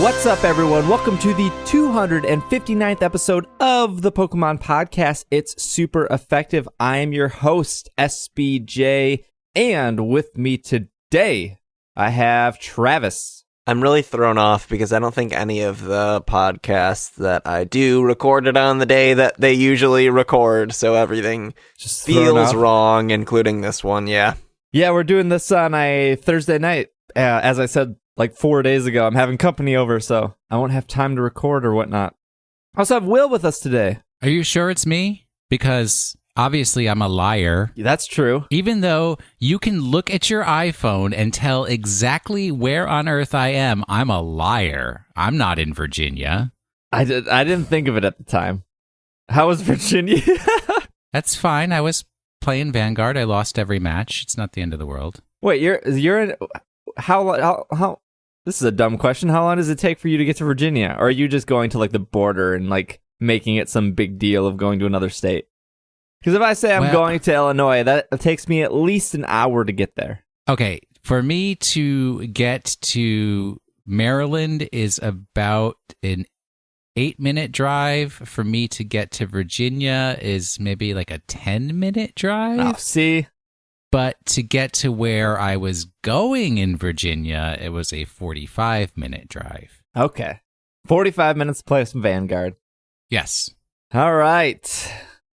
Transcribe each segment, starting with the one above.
What's up, everyone? Welcome to the 259th episode of the Pokemon Podcast. It's super effective. I am your host, SBJ, and with me today, I have Travis. I'm really thrown off because I don't think any of the podcasts that I do recorded on the day that they usually record, so everything just feels wrong, including this one, yeah. Yeah, we're doing this on a Thursday night. As I said, like 4 days ago, I'm having company over, so I won't have time to record or whatnot. I also have Will with us today. Are you sure it's me? Because obviously I'm a liar. That's true. Even though you can look at your iPhone and tell exactly where on earth I am, I'm a liar. I'm not in Virginia. I didn't think of it at the time. How was Virginia? That's fine. I was playing Vanguard. I lost every match. It's not the end of the world. Wait, you're in... How this is a dumb question. How long does it take for you to get to Virginia? Or are you just going to like the border and like making it some big deal of going to another state? Because if I say I'm going to Illinois, that takes me at least an hour to get there. Okay, for me to get to Maryland is about an 8-minute drive. For me to get to Virginia is maybe like a 10-minute drive. Oh, see? But to get to where I was going in Virginia, it was a 45-minute drive. Okay. 45 minutes to play some Vanguard. Yes. All right.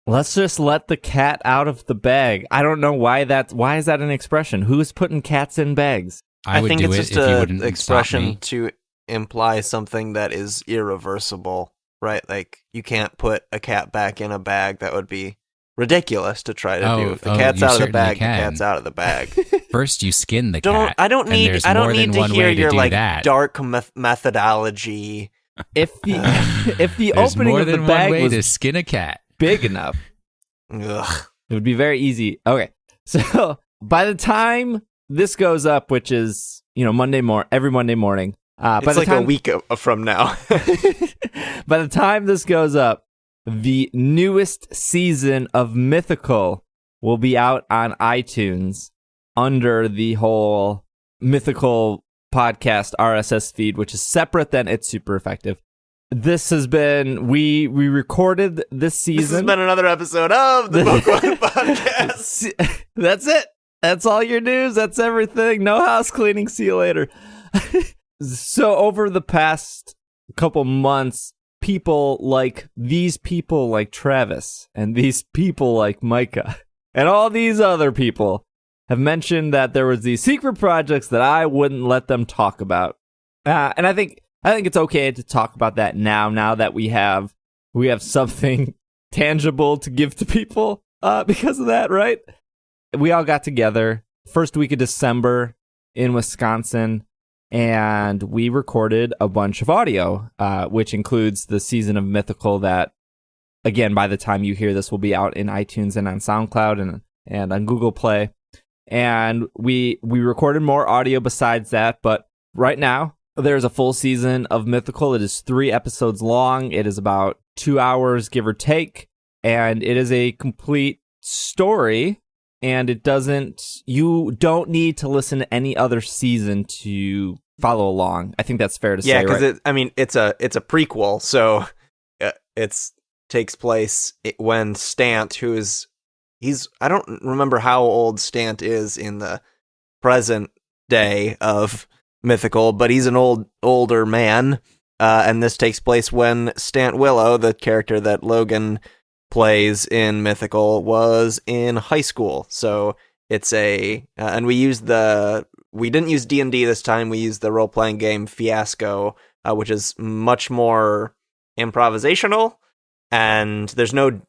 Let's just let the cat out of the bag. I don't know why is that an expression? Who's putting cats in bags? I think it's just an expression to imply something that is irreversible, right? Like, you can't put a cat back in a bag. That would be ridiculous to try to do. If the cat's out of the bag, the cat's out of the bag. First, you skin the cat. I don't need to hear your like dark methodology. If the opening of the bag was to skin a cat big enough, ugh, it would be very easy. Okay, so by the time this goes up, which is every Monday morning, it's like a week from now. By the time this goes up, the newest season of Mythical will be out on iTunes under the whole Mythical podcast RSS feed, which is separate than It's Super Effective. This has been, we recorded this season. This has been another episode of the Pokemon Podcast. That's it. That's all your news. That's everything. No house cleaning. See you later. So over the past couple months, people like Travis and these people like Micah and all these other people have mentioned that there was these secret projects that I wouldn't let them talk about. And I think it's okay to talk about that now that we have something tangible to give to people because of that, right? We all got together first week of December in Wisconsin, and we recorded a bunch of audio, which includes the season of Mythical that, again, by the time you hear this, will be out in iTunes and on SoundCloud and on Google Play. And we recorded more audio besides that, but right now, there's a full season of Mythical. It is 3 episodes long. It is about 2 hours, give or take, and it is a complete story. And you don't need to listen to any other season to follow along. I think that's fair to say, right? Yeah, because it's a prequel, so it takes place when Stant, I don't remember how old Stant is in the present day of Mythical, but he's an older man, and this takes place when Stant Willow, the character that Logan plays in Mythical, was in high school. So it's and we didn't use D&D this time. We used the role-playing game Fiasco, which is much more improvisational, and there's no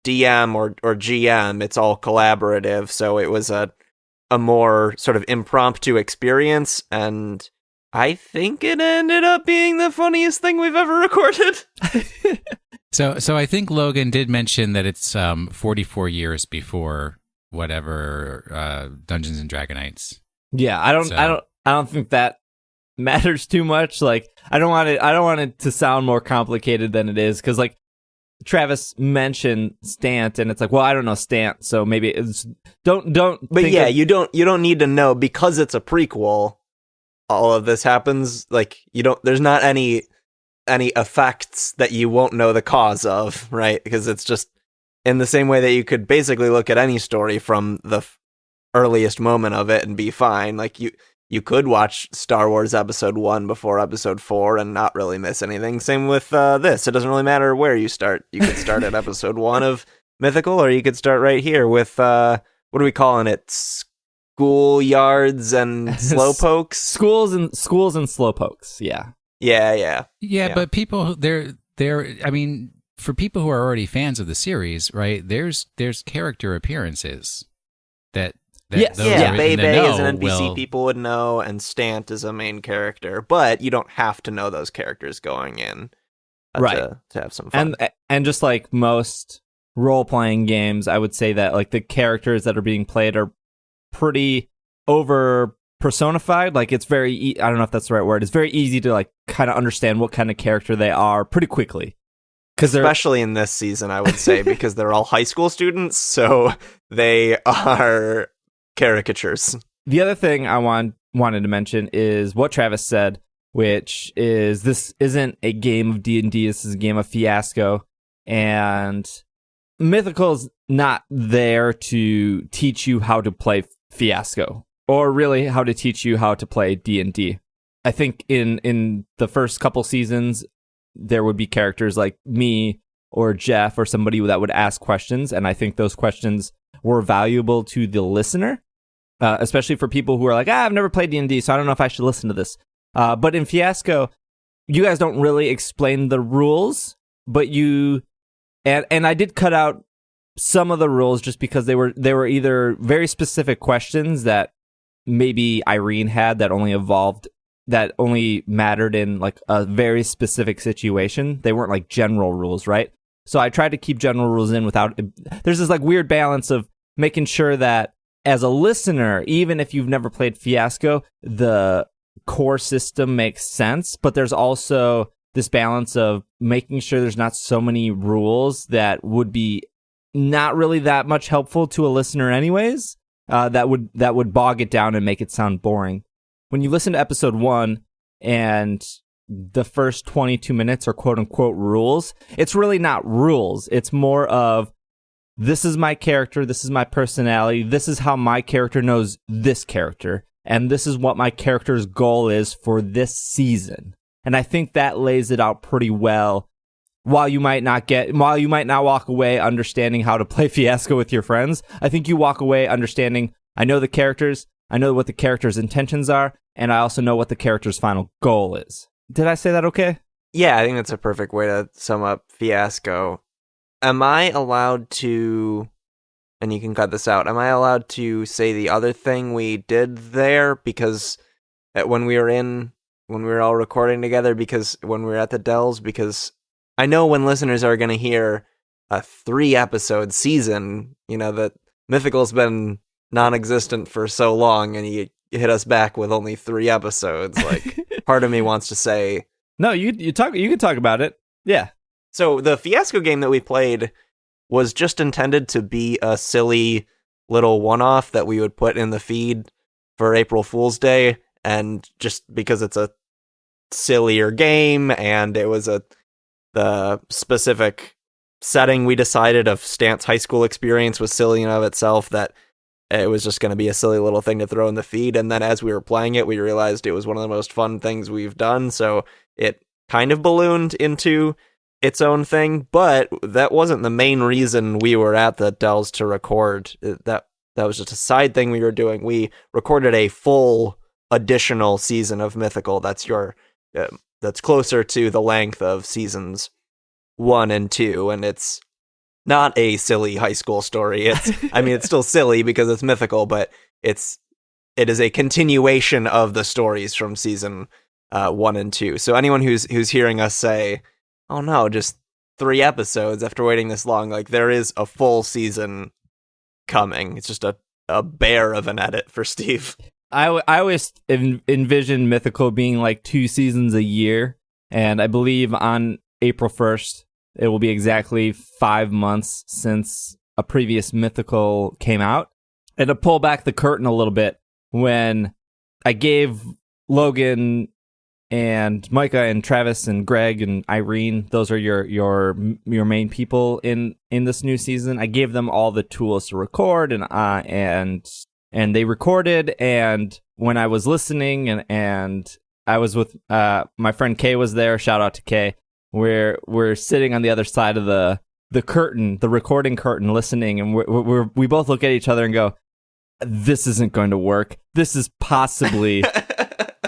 DM or GM. It's all collaborative. So it was a more sort of impromptu experience, and I think it ended up being the funniest thing we've ever recorded. So I think Logan did mention that it's 44 years before whatever Dungeons and Dragonites. Yeah, I don't think that matters too much. Like, I don't want it to sound more complicated than it is, because like Travis mentioned Stant, and it's like, well, I don't know Stant, so maybe it's don't. But yeah, you don't need to know, because it's a prequel. all of this happens, like there's not any effects that you won't know the cause of, right? Because it's just in the same way that you could basically look at any story from the earliest moment of it and be fine. Like you could watch Star Wars Episode 1 before Episode 4 and not really miss anything. Same with this. It doesn't really matter where you start. You could start at Episode 1 of Mythical, or you could start right here with, what are we calling it? Schoolyards and slowpokes? Schools and slowpokes, yeah. Yeah. But people, I mean, for people who are already fans of the series, right, there's character appearances that yes. those Yeah, are Bei in the Bei know is an NPC will- people would know, and Stant is a main character, but you don't have to know those characters going in Right. to have some fun. And just like most role-playing games, I would say that like the characters that are being played are pretty over personified. Like it's very I don't know if that's the right word. It's very easy to like kind of understand what kind of character they are pretty quickly. Especially in this season, I would say, because they're all high school students, so they are caricatures. The other thing I wanted to mention is what Travis said, which is this isn't a game of D&D, this is a game of Fiasco, and Mythical's not there to teach you how to play Fiasco, or really how to teach you how to play D&D. I think in the first couple seasons, there would be characters like me or Jeff or somebody that would ask questions, and I think those questions were valuable to the listener, especially for people who are like, I've never played D&D, so I don't know if I should listen to this. But in Fiasco, you guys don't really explain the rules, but and I did cut out some of the rules just because they were either very specific questions that maybe Irene had that only mattered in like a very specific situation. They weren't like general rules, right? So I tried to keep general rules in without. There's this like weird balance of making sure that as a listener, even if you've never played Fiasco, the core system makes sense, but there's also this balance of making sure there's not so many rules that would be not really that much helpful to a listener anyways, that would bog it down and make it sound boring. When you listen to episode 1 and the first 22 minutes are quote unquote rules, it's really not rules. It's more of, this is my character, this is my personality, this is how my character knows this character, and this is what my character's goal is for this season. And I think that lays it out pretty well. While you might not walk away understanding how to play Fiasco with your friends, I think you walk away understanding, I know the characters, I know what the character's intentions are, and I also know what the character's final goal is. Did I say that okay? Yeah, I think that's a perfect way to sum up Fiasco. Am I allowed to, and you can cut this out, am I allowed to say the other thing we did there? Because when we were all recording together, because when we were at the Dells, because I know when listeners are going to hear a 3-episode season, that Mythical's been non-existent for so long, and you hit us back with only 3 episodes. Like, part of me wants to say, no, you can talk about it. Yeah. So the Fiasco game that we played was just intended to be a silly little one-off that we would put in the feed for April Fool's Day, and just because it's a sillier game, and it was the specific setting we decided of Stant's high school experience was silly in and of itself, that it was just going to be a silly little thing to throw in the feed. And then as we were playing it, we realized it was one of the most fun things we've done, so it kind of ballooned into its own thing, but that wasn't the main reason we were at the Dells to record. That was just a side thing we were doing. We recorded a full additional season of Mythical that's closer to the length of seasons 1 and 2, and it's not a silly high school story. It's still silly because it's Mythical, but it is a continuation of the stories from season 1 and 2. So anyone who's hearing us say, oh no, just 3 episodes after waiting this long, like, there is a full season coming. It's just a bear of an edit for Steve. I always envision Mythical being like 2 seasons a year, and I believe on April 1st, it will be exactly 5 months since a previous Mythical came out. And to pull back the curtain a little bit, when I gave Logan and Micah and Travis and Greg and Irene, those are your main people in this new season. I gave them all the tools to record, and they recorded. And when I was listening and I was with my friend Kay was there. Shout out to Kay. We're sitting on the other side of the curtain, the recording curtain, listening, and we both look at each other and go, "This isn't going to work. This is possibly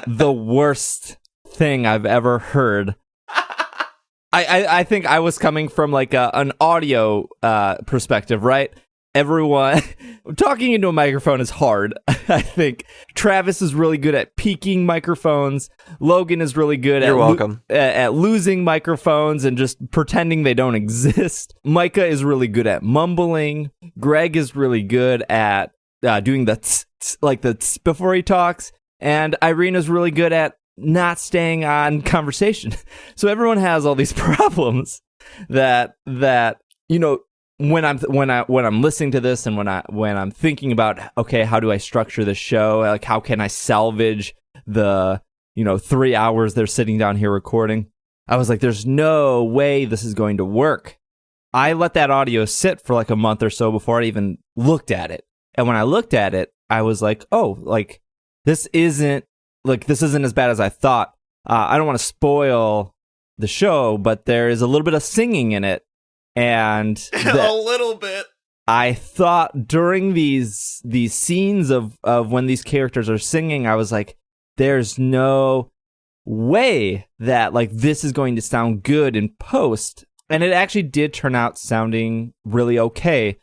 the worst thing I've ever heard." I think I was coming from like an audio perspective, right? Everyone talking into a microphone is hard. I think Travis is really good at peaking microphones. Logan is really good at losing microphones and just pretending they don't exist. Micah is really good at mumbling. Greg is really good at doing the tss, like the tss before he talks. And Irene is really good at not staying on conversation. So everyone has all these problems that you know. When I'm listening to this and when I'm thinking about, okay, how do I structure the show? Like, how can I salvage the 3 hours they're sitting down here recording? I was like, there's no way this is going to work. I let that audio sit for like a month or so before I even looked at it. And when I looked at it, I was like, oh, like this isn't as bad as I thought. I don't want to spoil the show, but there is a little bit of singing in it. And a little bit. I thought during these scenes of when these characters are singing, I was like, there's no way that like this is going to sound good in post. And it actually did turn out sounding really okay.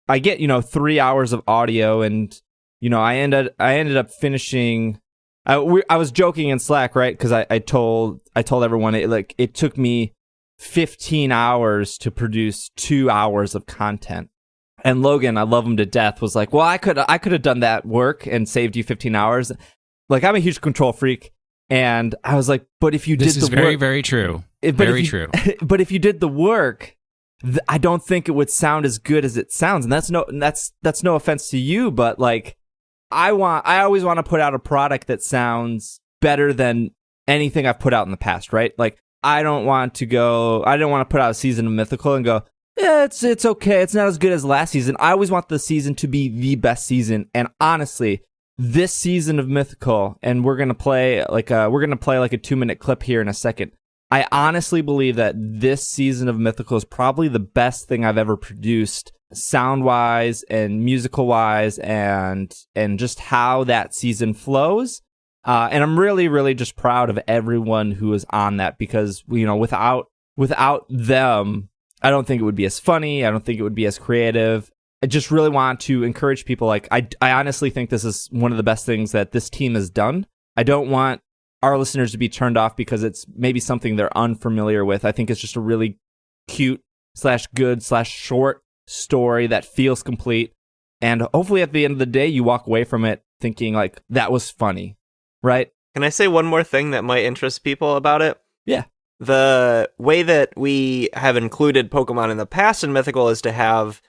I get 3 hours of audio, and I ended up finishing. I was joking in Slack, right? Because I told everyone it took me 15 hours to produce 2 hours of content. And Logan, I love him to death, was like, well, I could have done that work and saved you 15 hours. Like, I'm a huge control freak. And I was like, but if you did the work... This is very, very true. Very true. But if you did the work, I don't think it would sound as good as it sounds. And that's no offense to you, but like, I always want to put out a product that sounds better than anything I've put out in the past, right? Like, I didn't want to put out a season of Mythical and go, yeah, it's okay. It's not as good as last season. I always want the season to be the best season. And honestly, this season of Mythical, and we're going to play like a 2-minute clip here in a second. I honestly believe that this season of Mythical is probably the best thing I've ever produced, sound-wise and musical-wise, and just how that season flows. And I'm really, really just proud of everyone who is on that, because, without them, I don't think it would be as funny. I don't think it would be as creative. I just really want to encourage people. Like, I honestly think this is one of the best things that this team has done. I don't want our listeners to be turned off because it's maybe something they're unfamiliar with. I think it's just a really cute /good/short story that feels complete. And hopefully at the end of the day, you walk away from it thinking like, that was funny. Right? Can I say one more thing that might interest people about it? Yeah. The way that we have included Pokemon in the past in Mythical is to have,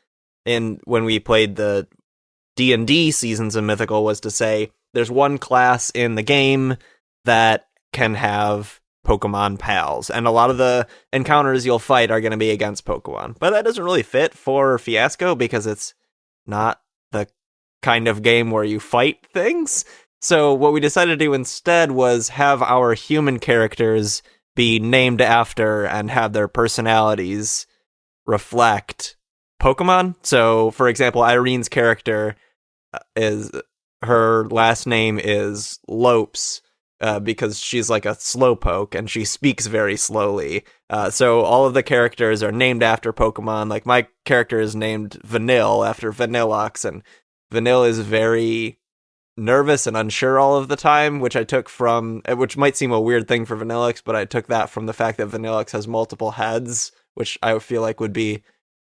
when we played the D&D seasons of Mythical, was to say there's one class in the game that can have Pokemon pals, and a lot of the encounters you'll fight are going to be against Pokemon. But that doesn't really fit for Fiasco because it's not the kind of game where you fight things. So what we decided to do instead was have our human characters be named after and have their personalities reflect Pokemon. So, for example, Irene's character her last name is Lopes, because she's like a slowpoke and she speaks very slowly. So all of the characters are named after Pokemon. Like, my character is named Vanille after Vanilluxe, and Vanille is very nervous and unsure all of the time, which might seem a weird thing for Vanilluxe, but I took that from the fact that Vanilluxe has multiple heads, which I feel like would be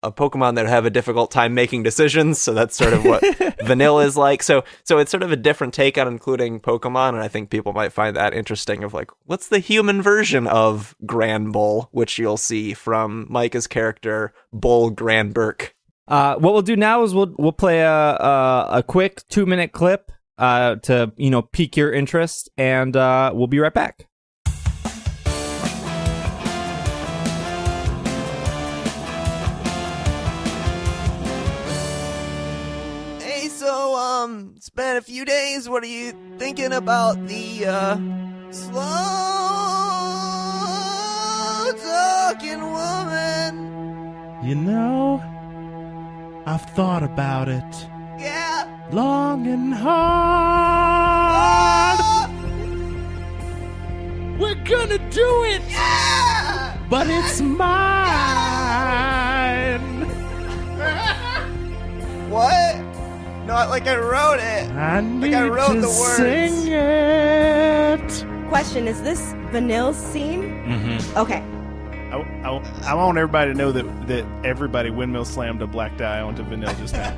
a Pokemon that would have a difficult time making decisions. So that's sort of what Vanilla is like. So it's sort of a different take on including Pokemon, and I think people might find that interesting, of like, what's the human version of Granbull, which you'll see from Micah's character, Bull Granberk. What we'll do now is we'll play a quick 2-minute clip to pique your interest, and we'll be right back. It's been a few days. What are you thinking about the slow talking woman? You know, I've thought about it. Yeah. Long and hard. We're gonna do it. Yeah. But it's mine. What? Not like I wrote it. I need I wrote to the words. sing it. Question, is this Vanille's scene? Mm-hmm. Okay. I want everybody to know that everybody windmill slammed a black die onto Vanille just now.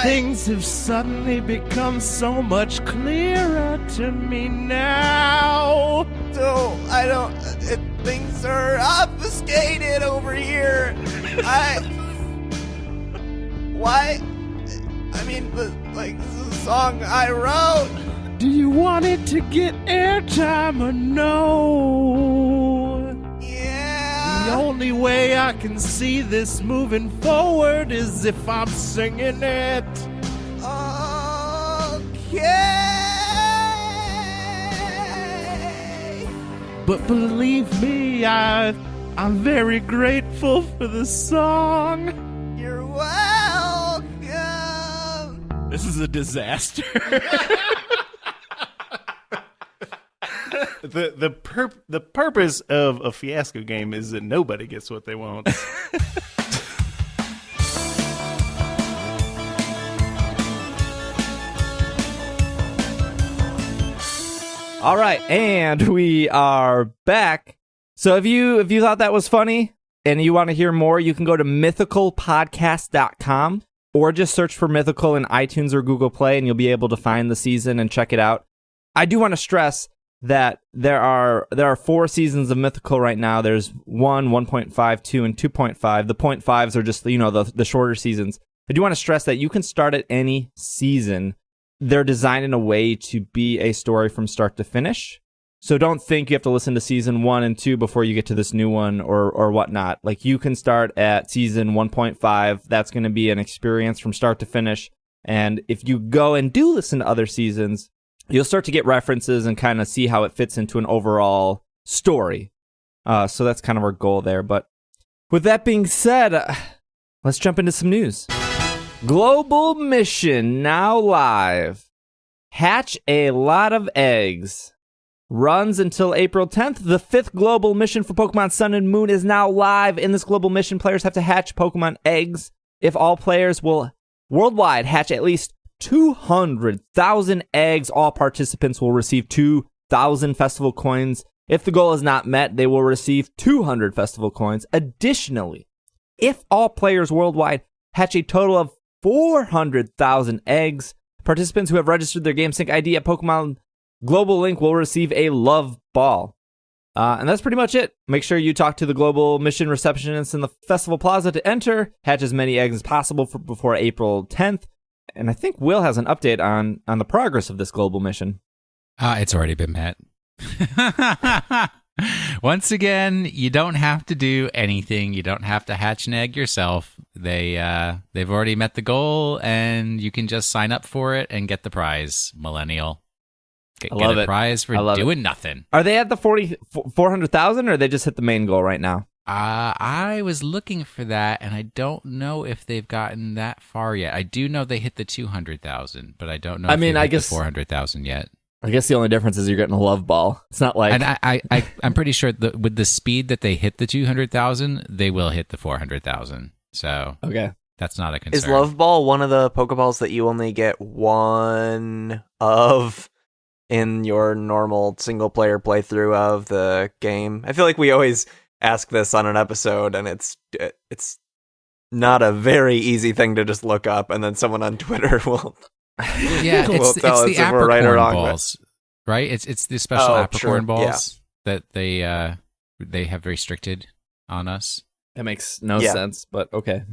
Things have suddenly become so much clearer to me now. So I don't. Things are obfuscated over here. Why? I mean, but, like, this is a song I wrote. Do you want it to get airtime or no? Yeah. The only way I can see this moving forward is if I'm singing it. Okay. But believe me, I'm very grateful for the song. You're welcome. This is a disaster. The purpose of a fiasco game is that nobody gets what they want. All right, and we are back. So if you thought that was funny and you want to hear more, you can go to mythicalpodcast.com or just search for Mythical in iTunes or Google Play, and you'll be able to find the season and check it out. I do want to stress that there are 4 seasons of Mythical right now. There's 1, 1.5, 2, and 2.5. The 0.5s are just the shorter seasons. I do want to stress that you can start at any season. They're designed in a way to be a story from start to finish. So don't think you have to listen to season 1 and 2 before you get to this new one or whatnot. Like, you can start at season 1.5. That's going to be an experience from start to finish. And if you go and do listen to other seasons, you'll start to get references and kind of see how it fits into an overall story. So that's kind of our goal there. But with that being said, let's jump into some news. Global mission now live. Hatch a lot of eggs. Runs until April 10th. The 5th global mission for Pokemon Sun and Moon is now live. In this global mission, players have to hatch Pokemon eggs. If all players will worldwide hatch at least 200,000 eggs, all participants will receive 2,000 festival coins. If the goal is not met, they will receive 200 festival coins. Additionally, if all players worldwide hatch a total of 400,000 eggs, participants who have registered their GameSync ID at Pokemon Global Link will receive a love ball. And that's pretty much it. Make sure you talk to the global mission receptionist in the festival plaza to enter. Hatch as many eggs as possible before April 10th. And I think Will has an update on the progress of this global mission. It's already been met. Once again, you don't have to do anything. You don't have to hatch an egg yourself. They've already met the goal, and you can just sign up for it and get the prize, Millennial. Get a prize for doing nothing. Are they at the 400,000, or they just hit the main goal right now? I was looking for that, and I don't know if they've gotten that far yet. I do know they hit the 200,000, but I don't know if they hit the 400,000 yet. I guess the only difference is you're getting a love ball. It's not like... And I'm pretty sure that with the speed that they hit the 200,000, they will hit the 400,000. So okay, that's not a concern. Is Love Ball one of the Pokeballs that you only get one of in your normal single-player playthrough of the game? I feel like we always ask this on an episode, and it's not a very easy thing to just look up, and then someone on Twitter will... Yeah, it's the apricorn balls, right? It's the special apricorn balls that they have restricted on us. That makes no sense, but okay.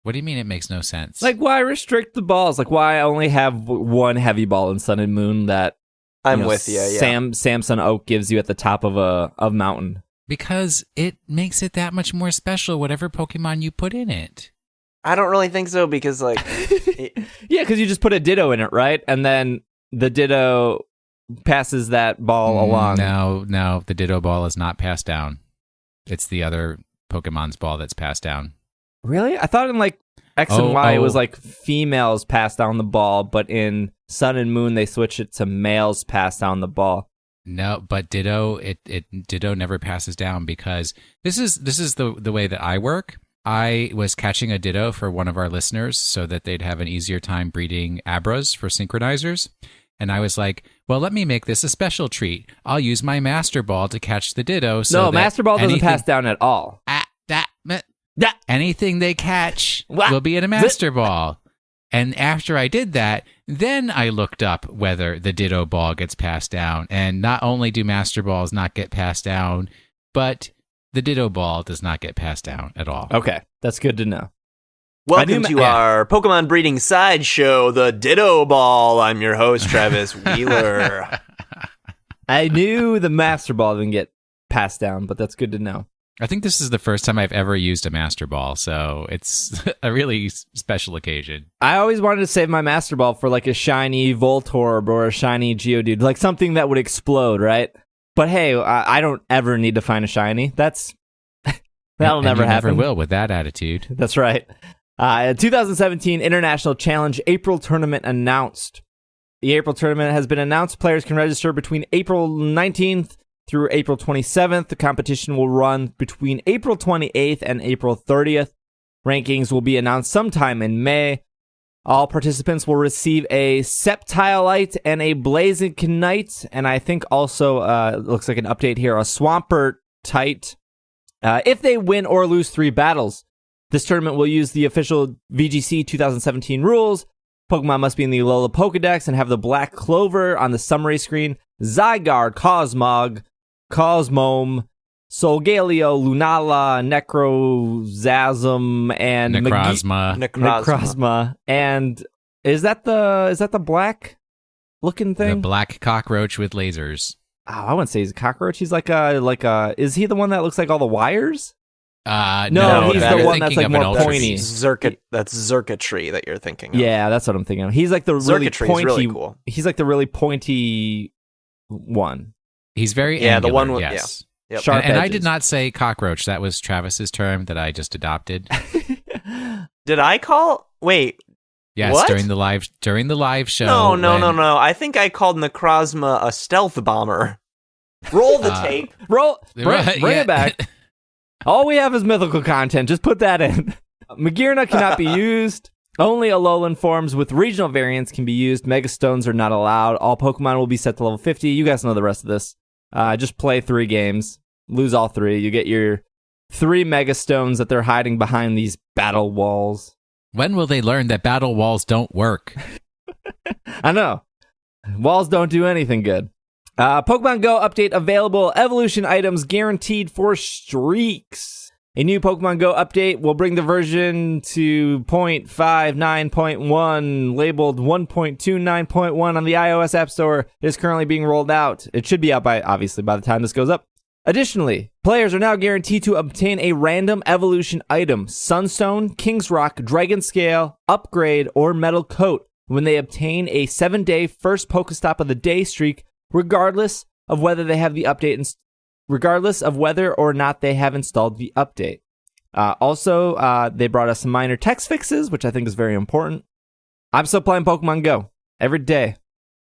What do you mean it makes no sense? Like, why restrict the balls? Like, why only have one heavy ball in Sun and Moon that I'm with you, yeah. Samson Oak gives you at the top of a mountain? Because it makes it that much more special, whatever Pokemon you put in it. I don't really think so, because, like... Yeah, because you just put a Ditto in it, right? And then the Ditto passes that ball along. No, the Ditto ball is not passed down. It's the other Pokemon's ball that's passed down. Really? I thought in, like, X and Y, it was, like, females pass down the ball, but in Sun and Moon, they switch it to males pass down the ball. No, but Ditto, Ditto never passes down, because this is the way that I work. I was catching a Ditto for one of our listeners so that they'd have an easier time breeding Abras for synchronizers. And I was like, well, let me make this a special treat. I'll use my Master Ball to catch the Ditto. No, Master Ball doesn't pass down at all. Anything they catch will be in a Master Ball. And after I did that, then I looked up whether the Ditto Ball gets passed down. And not only do Master Balls not get passed down, but the Ditto Ball does not get passed down at all. Okay, that's good to know. Welcome to our Pokemon breeding sideshow, the Ditto Ball. I'm your host, Travis Wheeler. I knew the Master Ball didn't get passed down, but that's good to know. I think this is the first time I've ever used a Master Ball, so it's a really special occasion. I always wanted to save my Master Ball for like a shiny Voltorb or a shiny Geodude, like something that would explode, right? But hey, I don't ever need to find a shiny. That'll never happen. Never will with that attitude. That's right. 2017 International Challenge April Tournament announced. The April Tournament has been announced. Players can register between April 19th through April 27th. The competition will run between April 28th and April 30th. Rankings will be announced sometime in May. All participants will receive a Sceptilite and a Blazikenite, and I think also, it looks like an update here, a Swampertite. If they win or lose 3 battles, this tournament will use the official VGC 2017 rules. Pokemon must be in the Alola Pokedex and have the black clover on the summary screen. Zygarde, Cosmog, Cosmome, Solgaleo, Lunala, Necrozasm, and Necrozma. And is that the black looking thing? The black cockroach with lasers. Oh, I wouldn't say he's a cockroach. He's like a. Is he the one that looks like all the wires? No, he's the one that's like more pointy. That's Xurkitree that you're thinking of. Yeah, that's what I'm thinking of. He's like the really pointy. Really cool. He's like the really pointy one. He's very angular, the one with yes. Yeah. Yep. Sharp and I edges. did not say cockroach. That was Travis's term that I just adopted. Did I call? Wait. Yes, what? during the live show. No. I think I called Necrozma a stealth bomber. Roll the tape. Bring it back. All we have is mythical content. Just put that in. Magearna cannot be used. Only Alolan forms with regional variants can be used. Megastones are not allowed. All Pokemon will be set to level 50. You guys know the rest of this. Just play 3 games. Lose all 3. You get your 3 Megastones that they're hiding behind these battle walls. When will they learn that battle walls don't work? I know. Walls don't do anything good. Pokemon Go update available. Evolution items guaranteed for streaks. A new Pokemon Go update will bring the version to 0.59.1, labeled 1.29.1 on the iOS App Store. It is currently being rolled out. It should be out by the time this goes up. Additionally, players are now guaranteed to obtain a random evolution item, Sunstone, King's Rock, Dragon Scale, Upgrade, or Metal Coat, when they obtain a 7-day first Pokestop of the day streak, regardless of whether they have the update regardless of whether or not they have installed the update. Also, they brought us some minor text fixes, which I think is very important. I'm still playing Pokemon Go every day.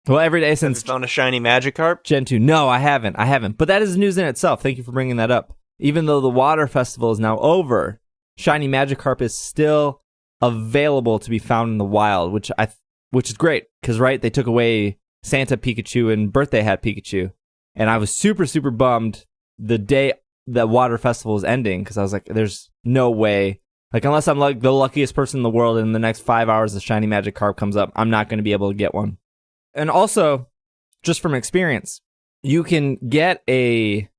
Well, every day since... Have you found a shiny Magikarp? Gen 2. No, I haven't. But that is news in itself. Thank you for bringing that up. Even though the Water Festival is now over, shiny Magikarp is still available to be found in the wild, which is great. Because, right, they took away Santa Pikachu and Birthday Hat Pikachu. And I was super, super bummed the day that Water Festival was ending, because I was like, there's no way. Like, unless I'm like the luckiest person in the world and in the next 5 hours the shiny Magikarp comes up, I'm not going to be able to get one. And also, just from experience, you can get a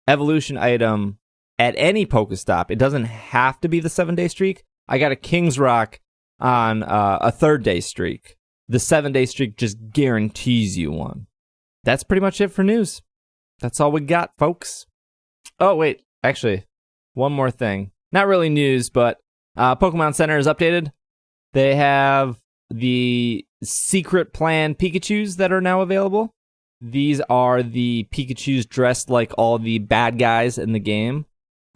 evolution item at any Pokestop. It doesn't have to be the 7-day streak, I got a King's Rock on a 3rd-day streak. The 7-day streak just guarantees you one. That's pretty much it for news. That's all we got, folks. Oh, wait. Actually, one more thing. Not really news, but Pokemon Center is updated. They have the secret plan Pikachus that are now available. These are the Pikachus dressed like all the bad guys in the game.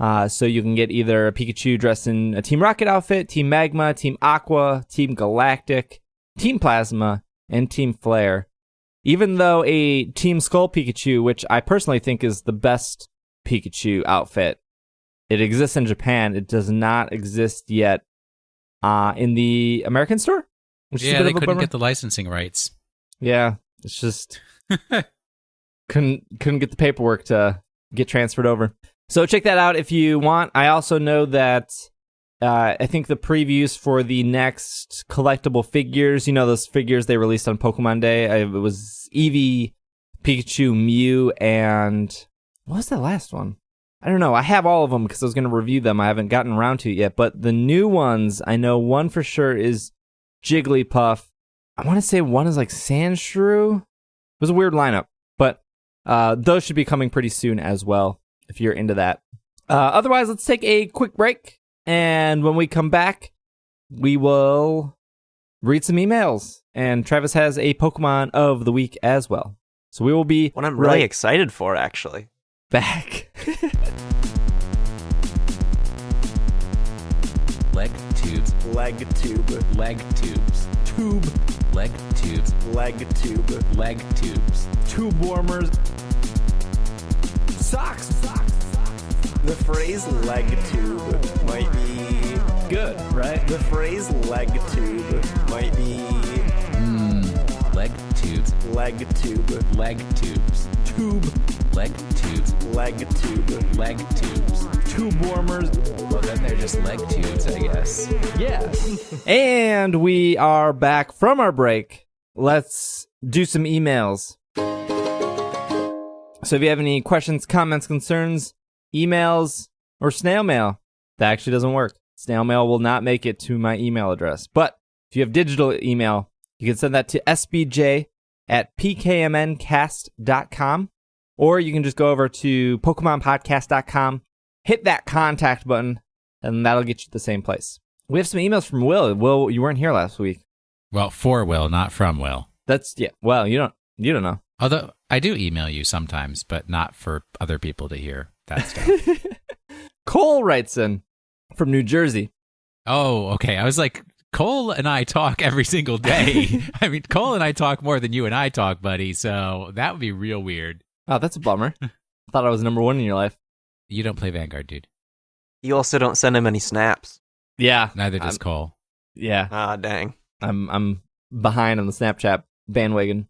So you can get either a Pikachu dressed in a Team Rocket outfit, Team Magma, Team Aqua, Team Galactic, Team Plasma, and Team Flare. Even though a Team Skull Pikachu, which I personally think is the best Pikachu outfit, it exists in Japan, it does not exist yet in the American store. Which is a bit they of a couldn't bummer. get the licensing rights. Yeah, it's just couldn't get the paperwork to get transferred over. So check that out if you want. I also know that I think the previews for the next collectible figures, you know, those figures they released on Pokemon Day, it was Eevee, Pikachu, Mew, and what was that last one? I don't know. I have all of them because I was going to review them. I haven't gotten around to it yet. But the new ones, I know one for sure is Jigglypuff. I want to say one is like Sandshrew. It was a weird lineup. But those should be coming pretty soon as well, if you're into that. Otherwise, let's take a quick break. And when we come back, we will read some emails. And Travis has a Pokemon of the week as well. So we will be What I'm really excited for, actually. back. Leg tubes. Leg tube. Leg tubes. Tube. Leg tubes. Leg tube. Leg tubes. Tube warmers. Socks. The phrase leg tube might be Good, right? The phrase leg tube might be Leg tubes. leg tube. Leg tubes. Tube. Leg tubes. Leg tube. Leg tubes. Tube warmers. Well, then they're just leg tubes, I guess. Yeah. And we are back from our break. Let's do some emails. So if you have any questions, comments, concerns, emails, or snail mail, that actually doesn't work. Snail mail will not make it to my email address. But if you have digital email, you can send that to sbj@pkmncast.com, or you can just go over to pokemonpodcast.com, hit that contact button, and that'll get you to the same place. We have some emails from Will. Will, you weren't here last week. Well, for Will, not from Will. That's, yeah, well, you don't know. Although I do email you sometimes, but not for other people to hear that stuff. Cole writes in from New Jersey. Oh, okay. I was like, Cole and I talk every single day. I mean, Cole and I talk more than you and I talk, buddy, so that would be real weird. Oh, that's a bummer. I thought I was number one in your life. You don't play Vanguard, dude. You also don't send him any snaps. Yeah. Neither does Cole. Yeah. Ah, dang. I'm behind on the Snapchat bandwagon.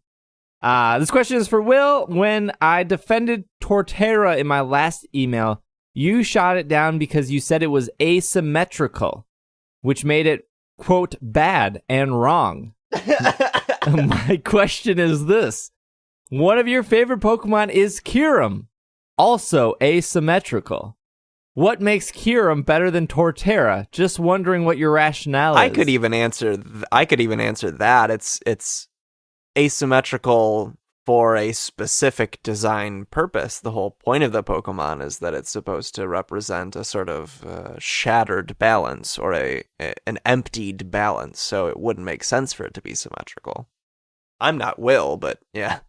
This question is for Will. When I defended Torterra in my last email, you shot it down because you said it was asymmetrical, which made it, quote, bad and wrong. My question is this. One of your favorite Pokemon is Kyurem, also asymmetrical. What makes Kyurem better than Torterra? Just wondering what your rationale is. I could even answer that. It's asymmetrical for a specific design purpose. The whole point of the Pokemon is that it's supposed to represent a sort of shattered balance or an emptied balance, so it wouldn't make sense for it to be symmetrical. I'm not Will, but yeah.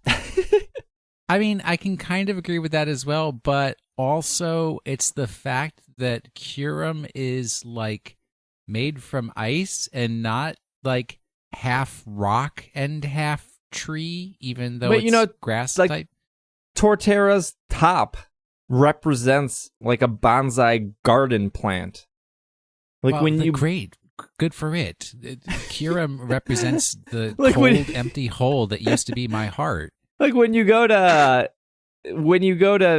I mean, I can kind of agree with that as well, but also it's the fact that Kyurem is like made from ice and not like half rock and half tree, even though but, it's you know, grass like, type. Torterra's top represents like a bonsai garden plant. Like Well, when you great, good for it. Kyurem represents the Like cold, when- empty hole that used to be my heart. like when you go to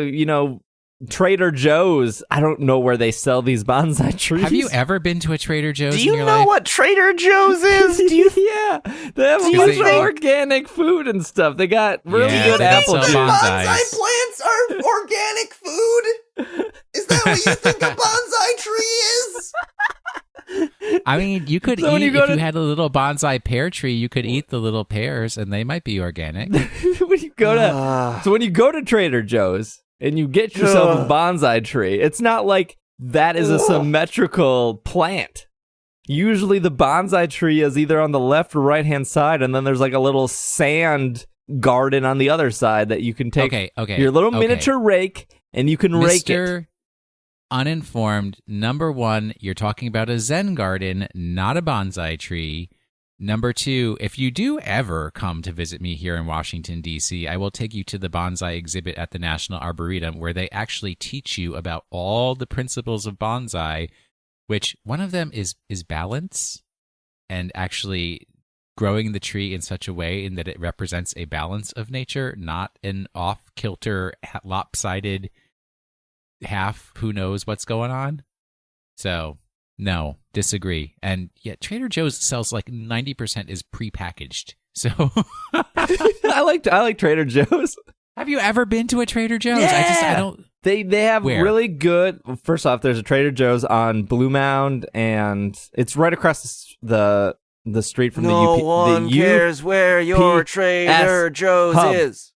you know, Trader Joe's, I don't know where they sell these bonsai trees. Have you ever been to a Trader Joe's Do in you your know life? what Trader Joe's is? Do you yeah, they have a Do you bunch of think- organic food and stuff. They got really Yeah, good they don't apple sell juice. bonsais. plants are organic food? Is that what you think a bonsai tree is? I mean, you could So when eat, you go if you to- had a little bonsai pear tree, you could eat the little pears and they might be organic. when you go to so when you go to Trader Joe's and you get yourself a bonsai tree, it's not like that is a symmetrical plant. Usually the bonsai tree is either on the left or right hand side, and then there's like a little sand garden on the other side that you can take your little miniature rake and you can rake it. Mr. Uninformed, number one, you're talking about a Zen garden, not a bonsai tree. Number two, if you do ever come to visit me here in Washington, D.C., I will take you to the bonsai exhibit at the National Arboretum where they actually teach you about all the principles of bonsai, which one of them is balance and actually growing the tree in such a way in that it represents a balance of nature, not an off-kilter, lopsided half who knows what's going on. So, no, disagree. And yet Trader Joe's sells like 90% is prepackaged. So I like Trader Joe's. have you ever been to a Trader Joe's? Yeah. I don't. They have Where? really good. First off, there's a Trader Joe's on Blue Mound, and it's right across the street from No the UP. one the cares where your Trader Joe's pub. is.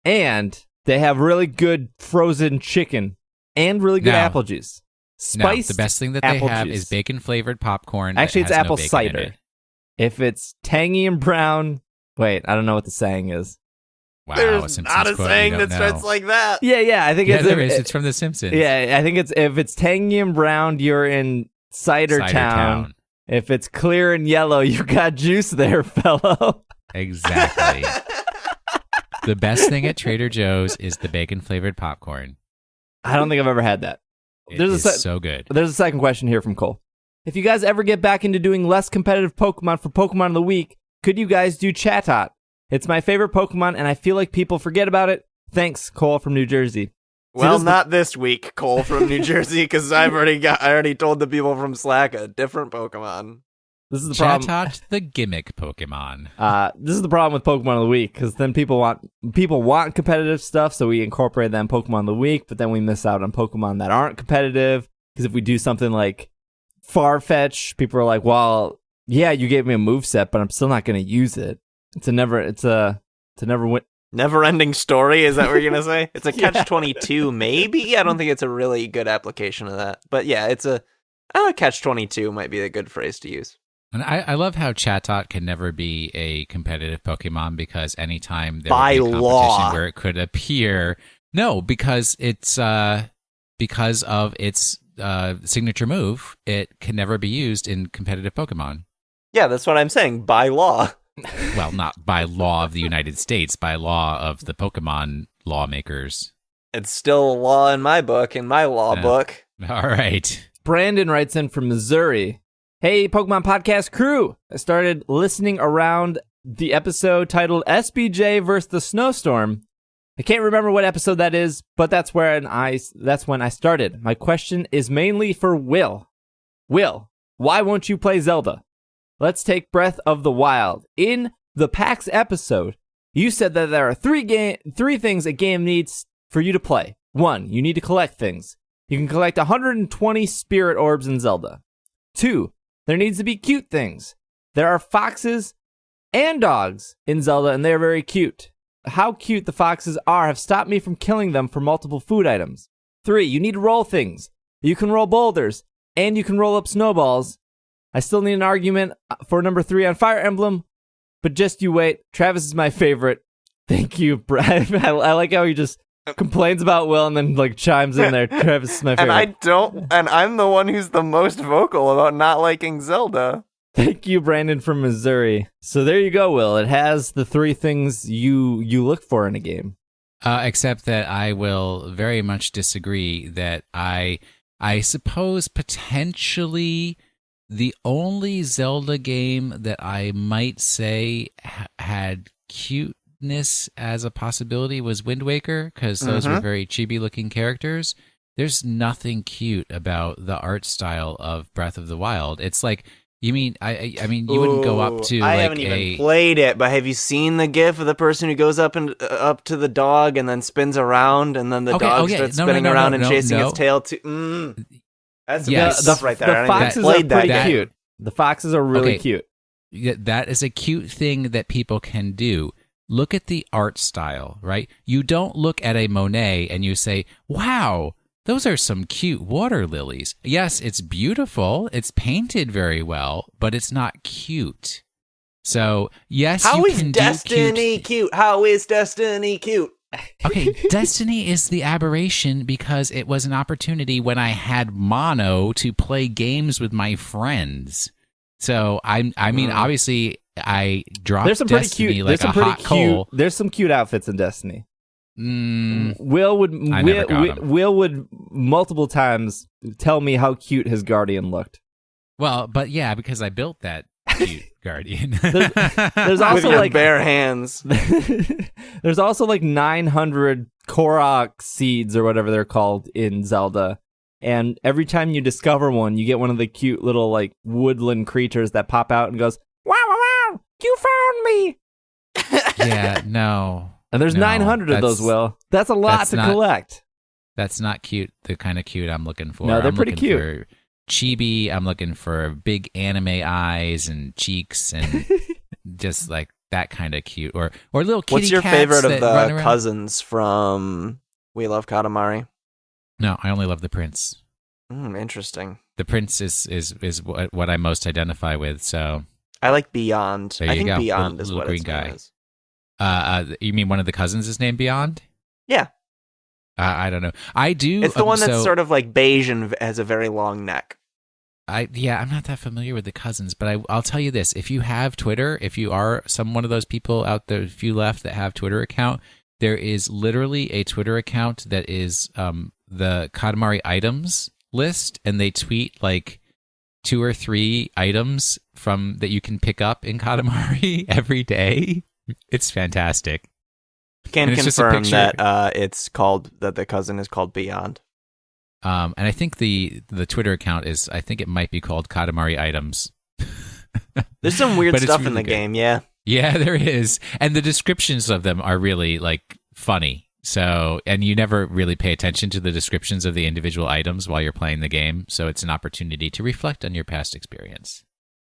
And they have really good frozen chicken and really good No. apple juice. No, Spiced the best thing that they apple have juice. is bacon flavored popcorn. Actually, that it's has apple no bacon in cider. it. If it's tangy and brown, wait, I don't know what the saying is. Wow, There's Simpsons not a quote, saying you that don't know. starts like that. Yeah, I think Yeah, it's there is. It's from The Simpsons. Yeah, I think it's if it's tangy and brown, you're in Cider Town. If it's clear and yellow, you got juice there, fellow. Exactly. The best thing at Trader Joe's is the bacon flavored popcorn. I don't think I've ever had that. It There's a is se- so good. There's a second question here from Cole. If you guys ever get back into doing less competitive Pokemon for Pokemon of the Week, could you guys do Chatot? It's my favorite Pokemon, and I feel like people forget about it. Thanks, Cole from New Jersey. Well, not this week, Cole from New Jersey, because I already told the people from Slack a different Pokemon. This is the problem. Chatot, the gimmick Pokemon. This is the problem with Pokemon of the Week, because then people want competitive stuff, so we incorporate them Pokemon of the Week, but then we miss out on Pokemon that aren't competitive, because if we do something like Farfetch, people are like, well, yeah, you gave me a moveset, but I'm still not going to use it. It's a never win. Never-ending story, is that what you're going to say? It's a catch-22, maybe? I don't think it's a really good application of that. But yeah, catch-22 might be a good phrase to use. And I love how Chatot can never be a competitive Pokemon because anytime there By would be a law. competition where it could appear, no, because it's because of its signature move, it can never be used in competitive Pokemon. Yeah, that's what I'm saying, by law. Well, not by law of the United States, by law of the Pokemon lawmakers. It's still a law in my book, in my law Yeah. book. All right. Brandon writes in from Missouri. Hey, Pokemon Podcast crew. I started listening around the episode titled SBJ vs. the Snowstorm. I can't remember what episode that is, but that's when I started. My question is mainly for Will. Will, why won't you play Zelda? Let's take Breath of the Wild. In the PAX episode, you said that there are three things a game needs for you to play. 1, you need to collect things. You can collect 120 spirit orbs in Zelda. 2, there needs to be cute things. There are foxes and dogs in Zelda, and they're very cute. How cute the foxes are have stopped me from killing them for multiple food items. 3, you need to roll things. You can roll boulders, and you can roll up snowballs. I still need an argument for number 3 on Fire Emblem, but just you wait. Travis is my favorite. Thank you, Brad. I like how he just complains about Will and then like chimes in there. Travis is my favorite. And I'm the one who's the most vocal about not liking Zelda. Thank you, Brandon from Missouri. So there you go, Will. It has the 3 things you look for in a game. Except that I will very much disagree that I suppose potentially the only Zelda game that I might say had cuteness as a possibility was Wind Waker, because those were very chibi-looking characters. There's nothing cute about the art style of Breath of the Wild. It's like, you mean, I mean, you wouldn't go up to I like haven't even played it, but have you seen the gif of the person who goes up to the dog and then spins around, and then the dog starts spinning around and chasing its tail too? That's Yes. good stuff right there. The I foxes haven't even are played pretty that cute. The foxes are really Okay. cute. Yeah, that is a cute thing that people can do. Look at the art style, right? You don't look at a Monet and you say, wow, those are some cute water lilies. Yes, it's beautiful. It's painted very well, but it's not cute. So, yes, How you is can do Destiny cute? How is Destiny cute? Okay, Destiny is the aberration because it was an opportunity when I had mono to play games with my friends. So I mean, obviously, I dropped There's some pretty Destiny cute. like There's some a pretty hot cute. coal. There's some cute outfits in Destiny. Mm, Will I never got 'em. Will would multiple times tell me how cute his guardian looked. well, but yeah, because I built that cute guardian. There's With also your like bare hands. there's also like 900 Korok seeds or whatever they're called in Zelda. And every time you discover one, you get one of the cute little like woodland creatures that pop out and goes, wow, wow, wow, you found me. Yeah, no. And there's No, 900 of those, that's- Will. That's a lot that's to not- collect. That's not cute. The kind of cute I'm looking for. No, they're I'm pretty looking cute. For chibi. I'm looking for big anime eyes and cheeks and just like that kind of cute. Or little kitty What's your cats favorite of that run the around. cousins from We Love Katamari? No, I only love the prince. Interesting. The prince is what I most identify with. So, I like Beyond. There I you think go. Beyond Little- is little what green its name guy. is. You mean one of the cousins is named Beyond? Yeah. I don't know. I do. It's the one that's so- sort of like beige and has a very long neck. I'm not that familiar with the cousins, but I'll tell you this: if you have Twitter, if you are one of those people out there, a few left that have Twitter account, there is literally a Twitter account that is the Katamari items list, and they tweet like 2 or 3 items from that you can pick up in Katamari every day. It's fantastic. Can And it's just a confirm picture- that the cousin is called Beyond. And I think the Twitter account is, I think it might be called Katamari Items. There's some weird But it's stuff in really the good. game, yeah. Yeah, there is. And the descriptions of them are really like funny. So, and you never really pay attention to the descriptions of the individual items while you're playing the game. So it's an opportunity to reflect on your past experience.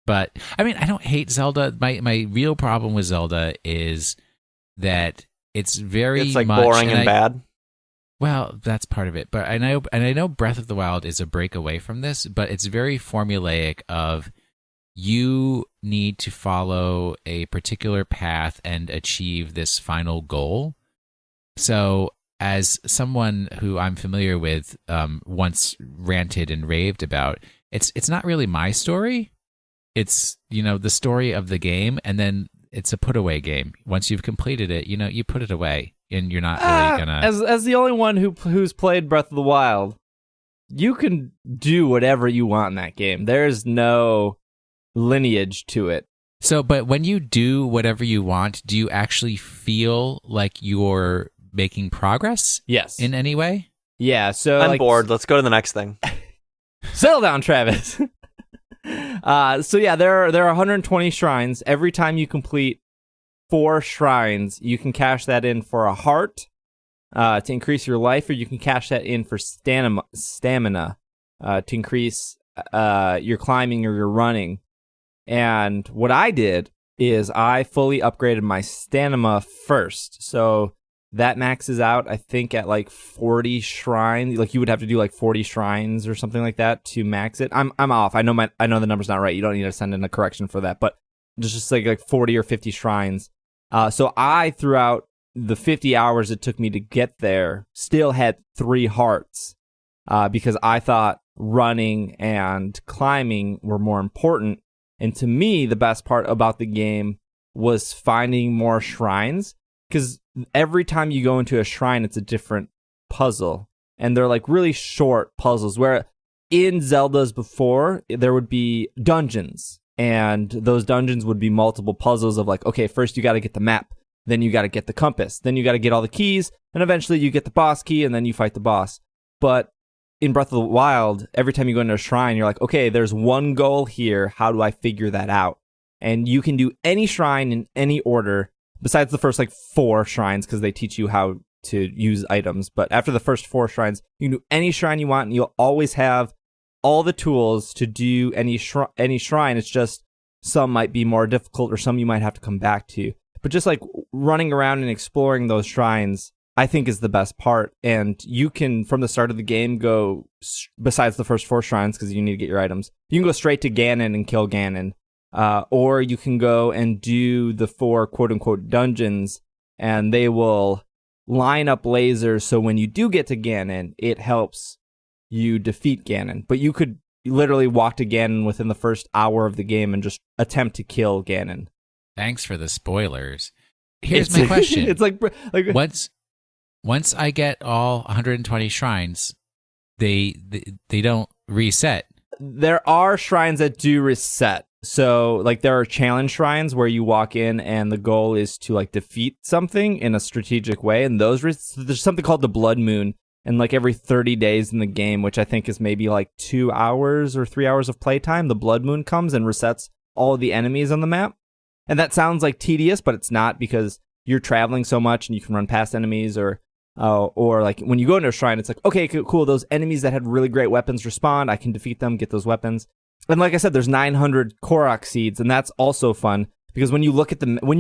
But I mean, I don't hate Zelda. My real problem with Zelda is that it's very It's like much, boring and bad. Well, that's part of it. But I know Breath of the Wild is a break away from this, but it's very formulaic of you need to follow a particular path and achieve this final goal. So as someone who I'm familiar with once ranted and raved about, it's not really my story. It's, the story of the game, and then it's a put away game. Once you've completed it, you put it away, and you're not really gonna. As the only one who's played Breath of the Wild, you can do whatever you want in that game. There's no lineage to it. So, but when you do whatever you want, do you actually feel like you're making progress Yes. in any way? Yeah. So I'm bored. Let's go to the next thing. Settle down, Travis. So yeah, there are 120 shrines. Every time you complete 4 shrines, you can cash that in for a heart to increase your life, or you can cash that in for stamina to increase your climbing or your running. And what I did is I fully upgraded my stamina first. So that maxes out, I think, at like 40 shrines. Like you would have to do like 40 shrines or something like that to max it. I'm off. I know the number's not right. You don't need to send in a correction for that. But just like 40 or 50 shrines. So I, throughout the 50 hours it took me to get there, still had 3 hearts because I thought running and climbing were more important. And to me, the best part about the game was finding more shrines, because every time you go into a shrine, it's a different puzzle. And they're like really short puzzles, where in Zelda's before, there would be dungeons. And those dungeons would be multiple puzzles of like, okay, first you got to get the map, then you got to get the compass, then you got to get all the keys, and eventually you get the boss key, and then you fight the boss. But in Breath of the Wild, every time you go into a shrine, you're like, okay, there's one goal here. How do I figure that out? And you can do any shrine in any order, besides the first like 4 shrines, because they teach you how to use items. But after the first 4 shrines, you can do any shrine you want, and you'll always have all the tools to do any shrine. It's just some might be more difficult or some you might have to come back to. But just like running around and exploring those shrines, I think is the best part. And you can, from the start of the game, go, besides the first 4 shrines, because you need to get your items, you can go straight to Ganon and kill Ganon. Or you can go and do the 4 quote-unquote dungeons, and they will line up lasers, so when you do get to Ganon, it helps you defeat Ganon. But you could literally walk to Ganon within the first hour of the game and just attempt to kill Ganon. Thanks for the spoilers. Here's my question. It's like once I get all 120 shrines, they don't reset. There are shrines that do reset. So, like, there are challenge shrines where you walk in and the goal is to, like, defeat something in a strategic way. And there's something called the Blood Moon. And, like, every 30 days in the game, which I think is maybe, like, 2 hours or 3 hours of playtime, the Blood Moon comes and resets all of the enemies on the map. And that sounds, like, tedious, but it's not, because you're traveling so much and you can run past enemies. Or like, when you go into a shrine, it's like, okay, cool, those enemies that had really great weapons respawn. I can defeat them, get those weapons. And like I said, there's 900 Korok seeds, and that's also fun, because when you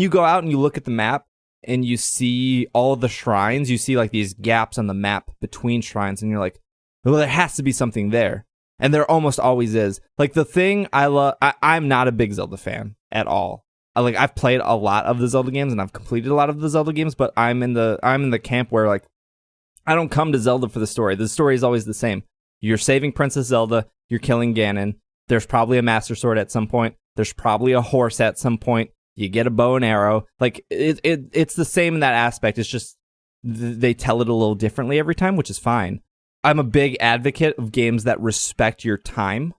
go out and you look at the map and you see all of the shrines, you see like these gaps on the map between shrines, and you're like, well, there has to be something there. And there almost always is. Like, the thing I love, I'm not a big Zelda fan at all. I've played a lot of the Zelda games and I've completed a lot of the Zelda games, but I'm in the camp where, like, I don't come to Zelda for the story. The story is always the same. You're saving Princess Zelda, you're killing Ganon. There's probably a Master Sword at some point. There's probably a horse at some point. You get a bow and arrow. Like, it's the same in that aspect. It's just they tell it a little differently every time, which is fine. I'm a big advocate of games that respect your time,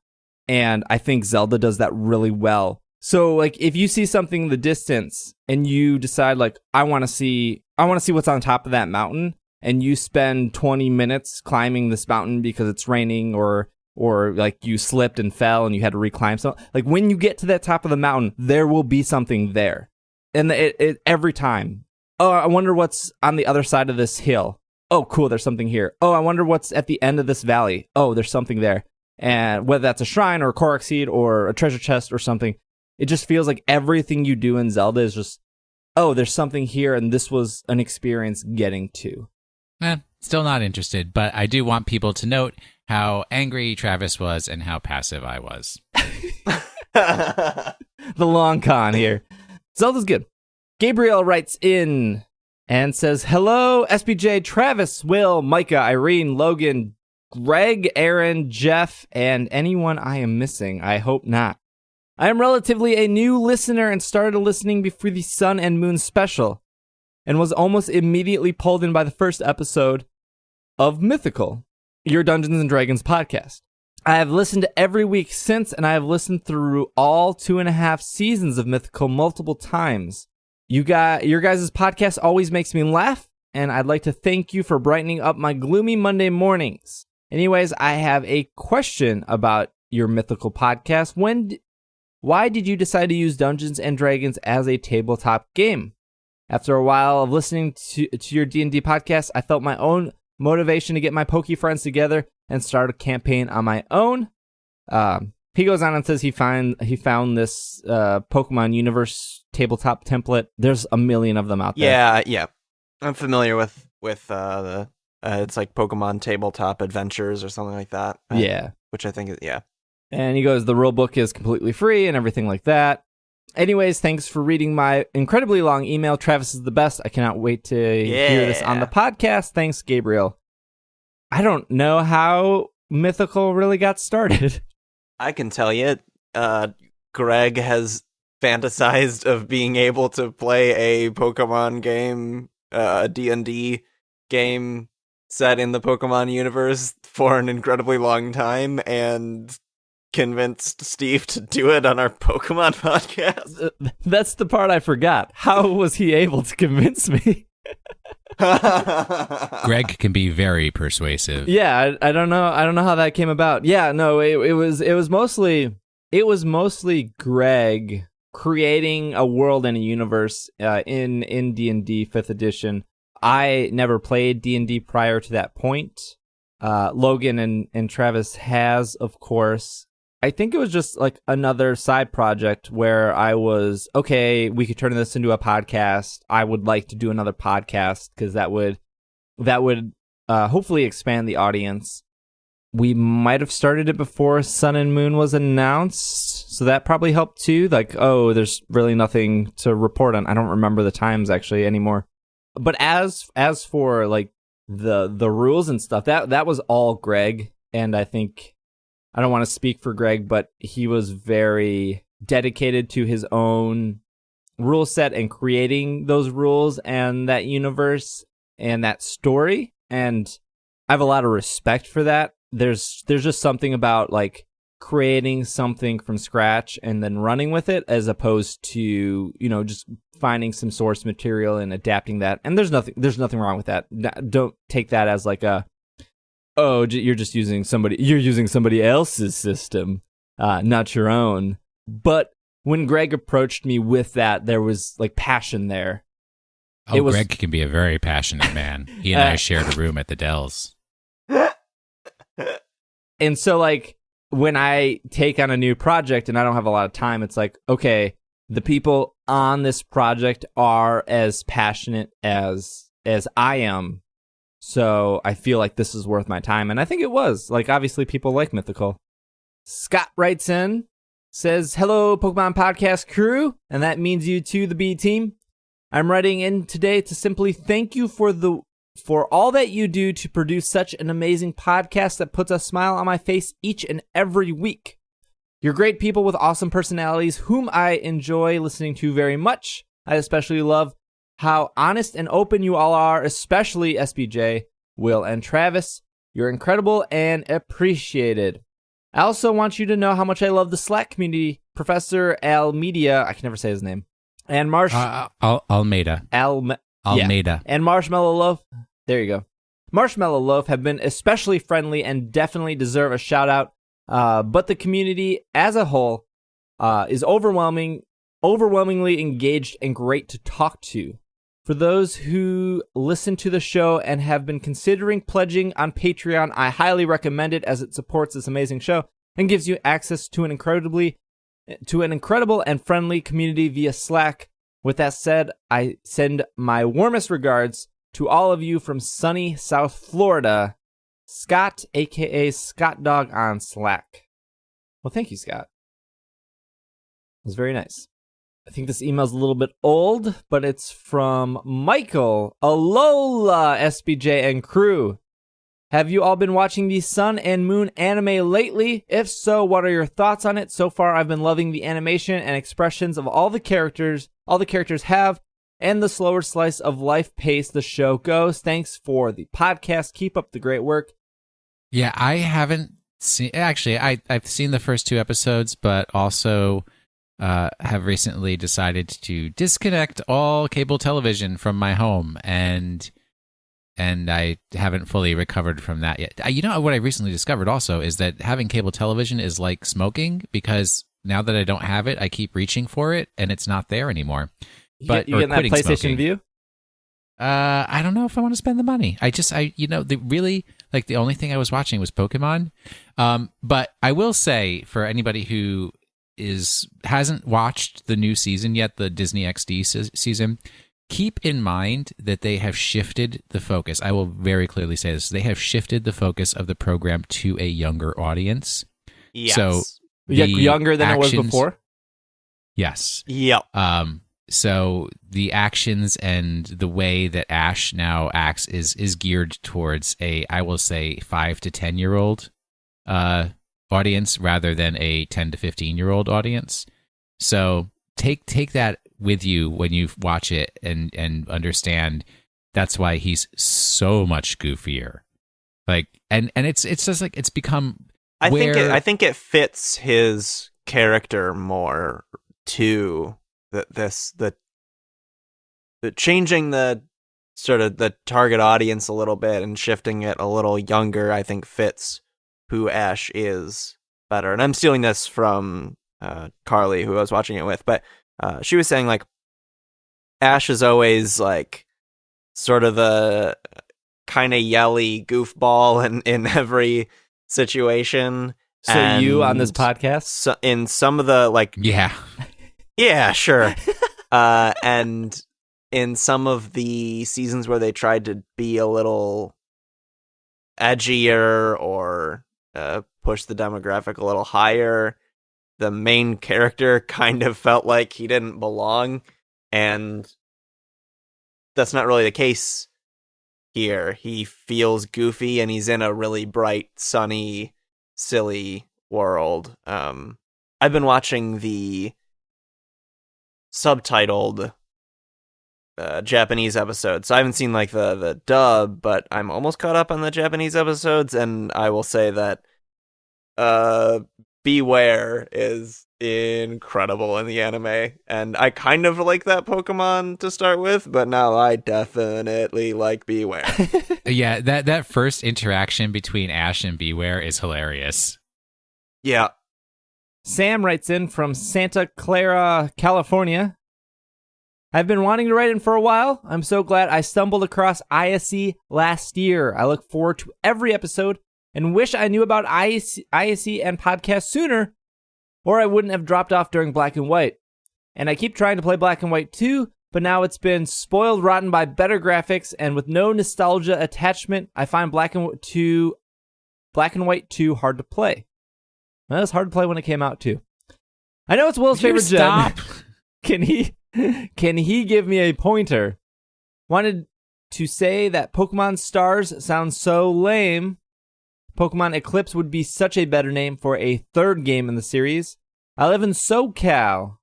and I think Zelda does that really well. So, like, if you see something in the distance and you decide, like, I want to see what's on top of that mountain, and you spend 20 minutes climbing this mountain because it's raining, or like you slipped and fell and you had to reclimb. So, like, when you get to that top of the mountain, there will be something there. And it every time. Oh, I wonder what's on the other side of this hill. Oh, cool, there's something here. Oh, I wonder what's at the end of this valley. Oh, there's something there. And whether that's a shrine or a Korok seed or a treasure chest or something, it just feels like everything you do in Zelda is just, oh, there's something here, and this was an experience getting to. Still not interested, but I do want people to note how angry Travis was and how passive I was. The long con here. Zelda's good. Gabriel writes in and says, hello, SBJ, Travis, Will, Micah, Irene, Logan, Greg, Aaron, Jeff, and anyone I am missing. I hope not. I am relatively a new listener and started listening before the Sun and Moon special, and was almost immediately pulled in by the first episode of Mythical, your Dungeons and Dragons podcast. I have listened to every week since, and I have listened through all 2.5 seasons of Mythical multiple times. Your guys' podcast always makes me laugh, and I'd like to thank you for brightening up my gloomy Monday mornings. Anyways, I have a question about your Mythical podcast. Why did you decide to use Dungeons and Dragons as a tabletop game? After a while of listening to your D&D podcast, I felt my own motivation to get my Poke friends together and start a campaign on my own. He goes on and says he found this Pokemon Universe tabletop template. There's a million of them out there. Yeah. I'm familiar with the it's like Pokemon Tabletop Adventures or something like that. Yeah. Which I think is, yeah. And he goes, the rule book is completely free and everything like that. Anyways, thanks for reading my incredibly long email. Travis is the best. I cannot wait to hear this on the podcast. Thanks, Gabriel. I don't know how Mythical really got started. I can tell you, Greg has fantasized of being able to play a Pokemon game, a D&D game set in the Pokemon universe for an incredibly long time, and convinced Steve to do it on our Pokemon podcast. That's the part I forgot. How was he able to convince me? Greg can be very persuasive. Yeah, I don't know how that came about. Yeah, no, it was mostly Greg creating a world and a universe in D&D 5th edition. I never played D&D prior to that point. Logan and Travis has, of course. I think it was just like another side project where I was, okay, we could turn this into a podcast. I would like to do another podcast because that would hopefully expand the audience. We might have started it before Sun and Moon was announced, so that probably helped too. Like, oh, there's really nothing to report on. I don't remember the times actually anymore. But as for like the rules and stuff, that was all Greg, and I think I don't want to speak for Greg, but he was very dedicated to his own rule set and creating those rules and that universe and that story, and I have a lot of respect for that. There's just something about like creating something from scratch and then running with it as opposed to, just finding some source material and adapting that. And there's nothing wrong with that. Don't take that as like you're using somebody else's system, not your own. But when Greg approached me with that, there was like passion there. Greg can be a very passionate man. He and I shared a room at the Dells. And so, like, when I take on a new project and I don't have a lot of time, it's like, okay, the people on this project are as passionate as I am. So I feel like this is worth my time. And I think it was. Like, obviously, people like Mythical. Scott writes in, says, hello, Pokemon Podcast crew. And that means you too, the B team. I'm writing in today to simply thank you for all that you do to produce such an amazing podcast that puts a smile on my face each and every week. You're great people with awesome personalities whom I enjoy listening to very much. I especially love how honest and open you all are, especially SBJ, Will, and Travis. You're incredible and appreciated. I also want you to know how much I love the Slack community. Professor Almeida, I can never say his name, and Almeida. Yeah. And Marshmallow Loaf. There you go. Marshmallow Loaf have been especially friendly and definitely deserve a shout out. But the community as a whole is overwhelmingly engaged and great to talk to. For those who listen to the show and have been considering pledging on Patreon, I highly recommend it as it supports this amazing show and gives you access to an incredible and friendly community via Slack. With that said, I send my warmest regards to all of you from sunny South Florida. Scott, a.k.a. Scott Dog on Slack. Well, thank you, Scott. It was very nice. I think this email's a little bit old, but it's from Michael. Alola, SBJ and crew. Have you all been watching the Sun and Moon anime lately? If so, what are your thoughts on it? So far, I've been loving the animation and expressions of all the characters have, and the slower slice of life pace the show goes. Thanks for the podcast. Keep up the great work. Yeah, I haven't seen... Actually, I've seen the first 2 episodes, but also have recently decided to disconnect all cable television from my home, and I haven't fully recovered from that yet. You know what I recently discovered also is that having cable television is like smoking, because now that I don't have it, I keep reaching for it, and it's not there anymore. You get that PlayStation smoking. View? I don't know if I want to spend the money. The only thing I was watching was Pokemon. But I will say, for anybody who hasn't watched the new season yet, the Disney XD season, keep in mind that they have shifted the focus. I will very clearly say this. They have shifted the focus of the program to a younger audience. Yes. So younger than it was before? Yes. Yep. So the actions and the way that Ash now acts is geared towards I will say, 5 to 10-year-old audience rather than a 10 to 15-year-old audience. So take that with you when you watch it and understand that's why he's so much goofier. Like and it's just like it's become. I think it fits his character more too. The changing the sort of the target audience a little bit and shifting it a little younger, I think fits who Ash is better. And I'm stealing this from Carly, who I was watching it with, but she was saying like Ash is always like sort of the kind of yelly goofball in every situation. So you on this podcast? So in some of the yeah, sure. And in some of the seasons where they tried to be a little edgier or push the demographic a little higher, the main character kind of felt like he didn't belong, and that's not really the case here. He feels goofy, and he's in a really bright, sunny, silly world. I've been watching the subtitled Japanese episodes, so I haven't seen like the dub, but I'm almost caught up on the Japanese episodes, and I will say that Beware is incredible in the anime, and I kind of like that Pokemon to start with, but now I definitely like Beware. Yeah, that first interaction between Ash and Beware is hilarious. Yeah. Sam writes in from Santa Clara, California. I've been wanting to write in for a while. I'm so glad I stumbled across ISE last year. I look forward to every episode and wish I knew about ISE and podcasts sooner, or I wouldn't have dropped off during Black and White. And I keep trying to play Black and White 2, but now it's been spoiled rotten by better graphics, and with no nostalgia attachment, I find Black and White 2 hard to play. Well, it was hard to play when it came out, too. I know it's Will's favorite gen. Can he give me a pointer? Wanted to say that Pokemon Stars sounds so lame. Pokemon Eclipse would be such a better name for a third game in the series. I live in SoCal.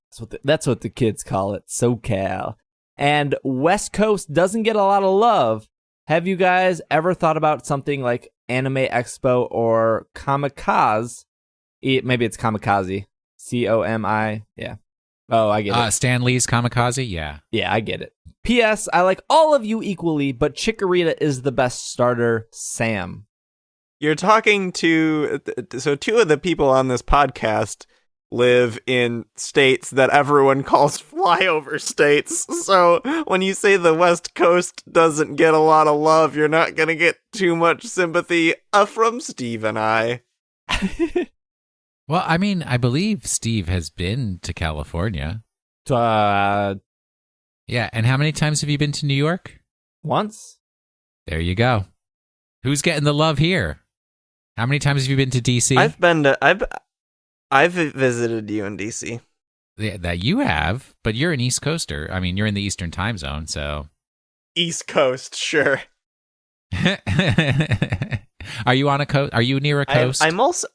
That's what the kids call it, SoCal. And West Coast doesn't get a lot of love. Have you guys ever thought about something like Anime Expo or Kamikaze? Maybe it's Kamikaze. COMI. Yeah. Oh, I get it. Stan Lee's Kamikaze? Yeah. Yeah, I get it. P.S. I like all of you equally, but Chikorita is the best starter, Sam. You're talking to... So two of the people on this podcast live in states that everyone calls flyover states. So when you say the West Coast doesn't get a lot of love, you're not going to get too much sympathy from Steve and I. Well, I mean, I believe Steve has been to California. Yeah, and how many times have you been to New York? Once. There you go. Who's getting the love here? How many times have you been to DC? I've visited you in DC. Yeah, that you have, but you're an East Coaster. I mean, you're in the Eastern time zone, so. East Coast, sure. Are you on a coast? Are you near a coast? I'm also.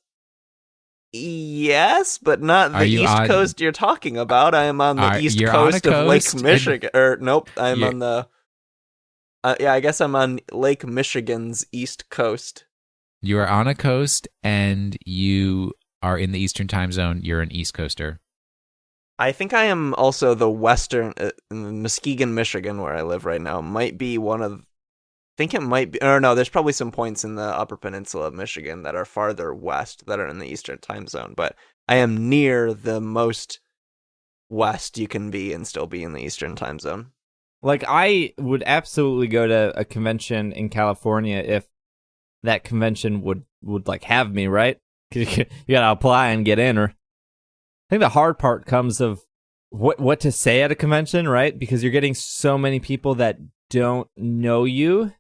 Yes, but not the East Coast you're talking about. I am on the East Coast of Lake Michigan. Nope, I'm on the... I guess I'm on Lake Michigan's East Coast. You are on a coast, and you are in the Eastern time zone. You're an East Coaster. I think I am also the Western... Muskegon, Michigan, where I live right now, might be one of... I think it might be... Or no, there's probably some points in the Upper Peninsula of Michigan that are farther west that are in the Eastern time zone, but I am near the most west you can be and still be in the Eastern time zone. Like, I would absolutely go to a convention in California if that convention would like have me, right? Because you gotta apply and get in. Or I think the hard part comes of what to say at a convention, right? Because you're getting so many people that don't know you.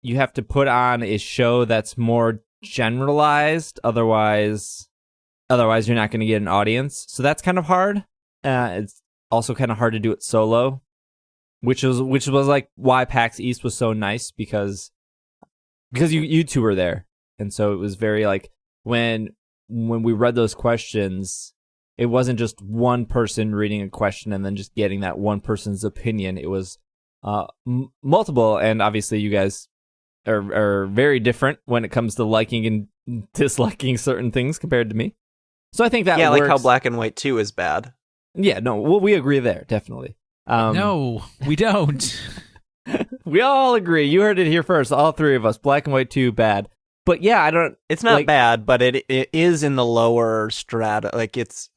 You have to put on a show that's more generalized. Otherwise you're not going to get an audience. So that's kind of hard. It's also kind of hard to do it solo, which was like why PAX East was so nice because you two were there, and so it was very like when we read those questions, it wasn't just one person reading a question and then just getting that one person's opinion. It was multiple, and obviously you guys are very different when it comes to liking and disliking certain things compared to me. So I think that works. Like how Black and White 2 is bad. Yeah, no, well, we agree there, definitely. No, we don't. We all agree. You heard it here first, all three of us. Black and White 2, bad. But yeah, it's not bad, but it is in the lower strata. Like, it's...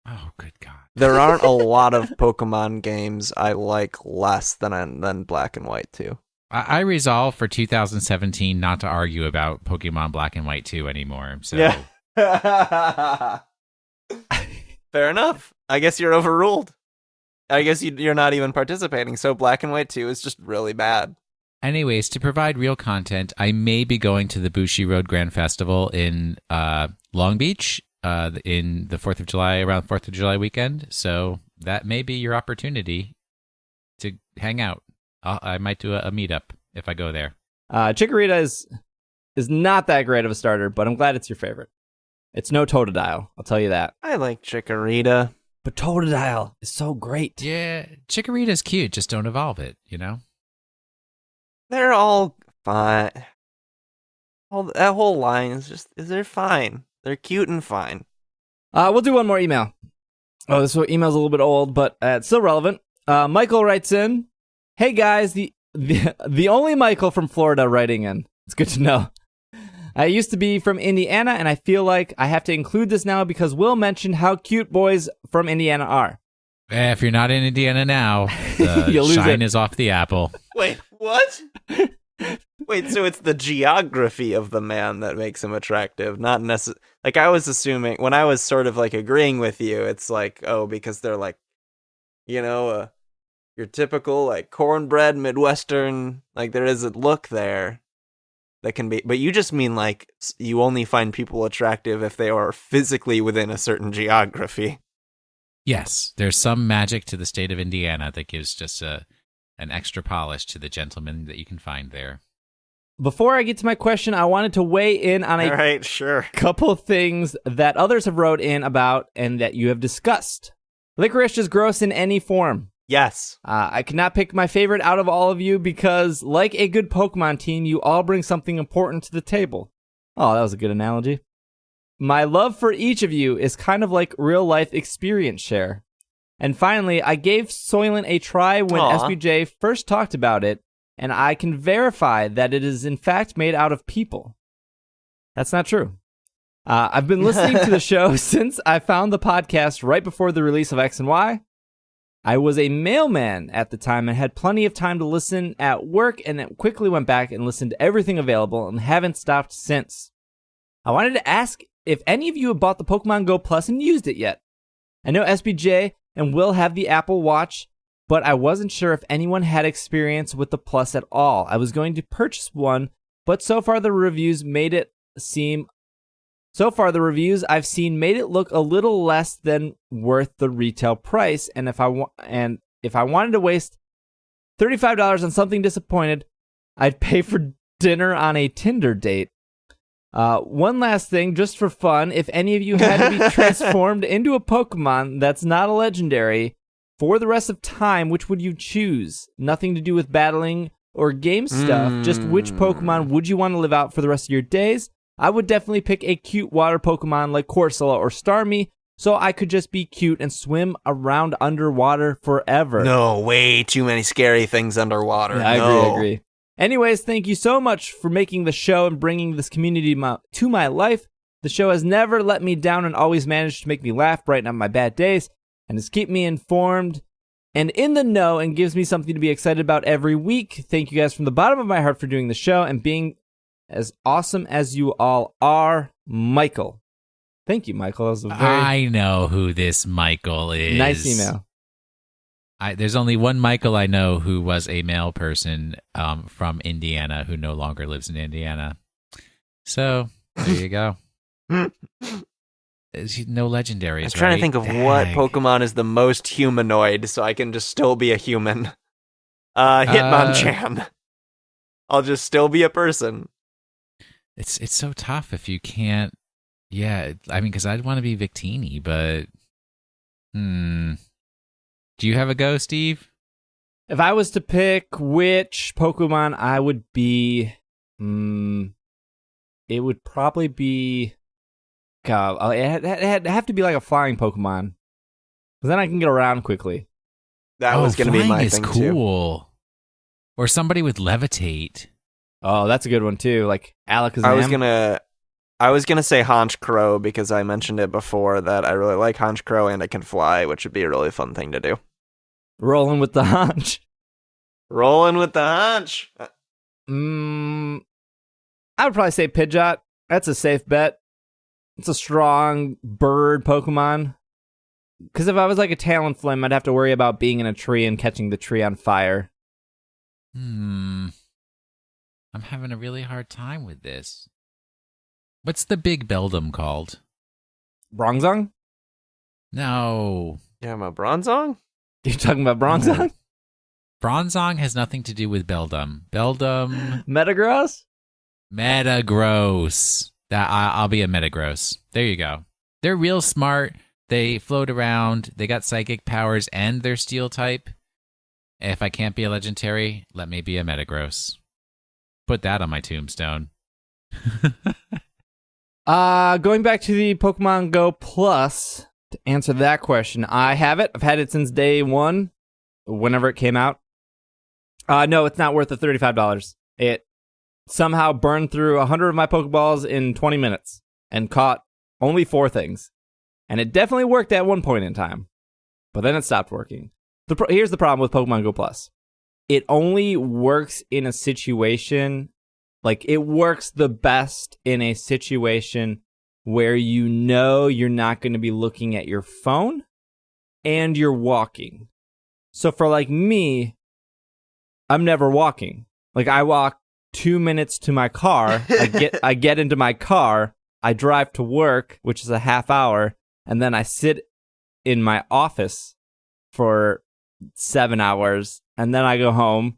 Oh, good God. There aren't a lot of Pokemon games I like less than Black and White 2. I resolved for 2017 not to argue about Pokemon Black and White 2 anymore. So Yeah. Fair enough. I guess you're overruled. I guess you're not even participating, so Black and White 2 is just really bad. Anyways, to provide real content, I may be going to the Bushi Road Grand Festival in Long Beach in the 4th of July, around 4th of July weekend. So that may be your opportunity to hang out. I might do a meetup if I go there. Chikorita is not that great of a starter, but I'm glad it's your favorite. It's no Totodile, I'll tell you that. I like Chikorita. But Totodile is so great. Yeah, Chikorita's cute. Just don't evolve it, you know? They're all fine. That whole line they're fine. They're cute and fine. We'll do one more email. Oh, this email's a little bit old, but it's still relevant. Michael writes in, "Hey guys, the only Michael from Florida writing in. It's good to know. I used to be from Indiana, and I feel like I have to include this now because Will mentioned how cute boys from Indiana are." If you're not in Indiana now, the shine is off the apple. Wait, what? Wait, so it's the geography of the man that makes him attractive, not necessarily. Like, I was assuming, when I was sort of, like, agreeing with you, it's like, oh, because they're, like, you know, your typical, like, cornbread Midwestern, like, there is a look there that can be, but you just mean, like, you only find people attractive if they are physically within a certain geography. Yes, there's some magic to the state of Indiana that gives just an extra polish to the gentleman that you can find there. Before I get to my question, I wanted to weigh in on All right, sure. couple of things that others have wrote in about and that you have discussed. Licorice is gross in any form. Yes. I cannot pick my favorite out of all of you because, like a good Pokemon team, you all bring something important to the table. Oh, that was a good analogy. My love for each of you is kind of like real-life experience share. And finally, I gave Soylent a try when SBJ first talked about it, and I can verify that it is in fact made out of people. That's not true. I've been listening to the show since I found the podcast right before the release of X and Y. I was a mailman at the time and had plenty of time to listen at work, and then quickly went back and listened to everything available and haven't stopped since. I wanted to ask if any of you have bought the Pokemon Go Plus and used it yet. I know SBJ and Will have the Apple Watch, but I wasn't sure if anyone had experience with the Plus at all. I was going to purchase one, but so far the reviews I've seen made it look a little less than worth the retail price, and if I wanted to waste $35 on something disappointed, I'd pay for dinner on a Tinder date. One last thing, just for fun, if any of you had to be transformed into a Pokemon that's not a legendary for the rest of time, which would you choose? Nothing to do with battling or game stuff, just which Pokemon would you want to live out for the rest of your days? I would definitely pick a cute water Pokemon like Corsola or Starmie, so I could just be cute and swim around underwater forever. No, way too many scary things underwater. Yeah, I agree. Anyways, thank you so much for making the show and bringing this community to my life. The show has never let me down and always managed to make me laugh, brighten up my bad days, and has kept me informed and in the know and gives me something to be excited about every week. Thank you guys from the bottom of my heart for doing the show and being as awesome as you all are, Michael. Thank you, Michael. That was a very I know who this Michael is. nice email. There's only one Michael I know who was a male person from Indiana who no longer lives in Indiana. So, there you go. No legendaries, I'm trying to think of what Pokemon is the most humanoid so I can just still be a human. Hitmonchan. I'll just still be a person. It's so tough if you can't. Yeah, I mean, because I'd want to be Victini, but do you have a go, Steve? If I was to pick which Pokemon I would be, it would probably be. God, it'd have to be like a flying Pokemon, because then I can get around quickly. That was going to be my thing too. Cool. Or somebody with levitate. Oh, that's a good one too. Like Alakazam. I was gonna say Haunch Crow because I mentioned it before that I really like Haunch Crow and it can fly, which would be a really fun thing to do. Rolling with the Haunch. Rolling with the Haunch. I would probably say Pidgeot. That's a safe bet. It's a strong bird Pokemon. Because if I was like a Talonflame, I'd have to worry about being in a tree and catching the tree on fire. I'm having a really hard time with this. What's the big Beldum called? Bronzong? No. Yeah, I'm a Bronzong? You're talking about Bronzong? Bronzong has nothing to do with Beldum. Beldum... Metagross? Metagross. I'll be a Metagross. There you go. They're real smart. They float around. They got psychic powers and they're steel type. If I can't be a legendary, let me be a Metagross. Put that on my tombstone. Going back to the Pokemon Go Plus, to answer that question, I have it. I've had it since day one, whenever it came out. No, it's not worth the $35. It somehow burned through 100 of my Pokeballs in 20 minutes and caught only 4 things. And it definitely worked at one point in time, but then it stopped working. Here's the problem with Pokemon Go Plus. It only works in a situation, like it works the best in a situation where you know you're not going to be looking at your phone and you're walking. So for like me, I'm never walking. Like I walk 2 minutes to my car, I get into my car, I drive to work, which is a half hour, and then I sit in my office for 7 hours, and then I go home,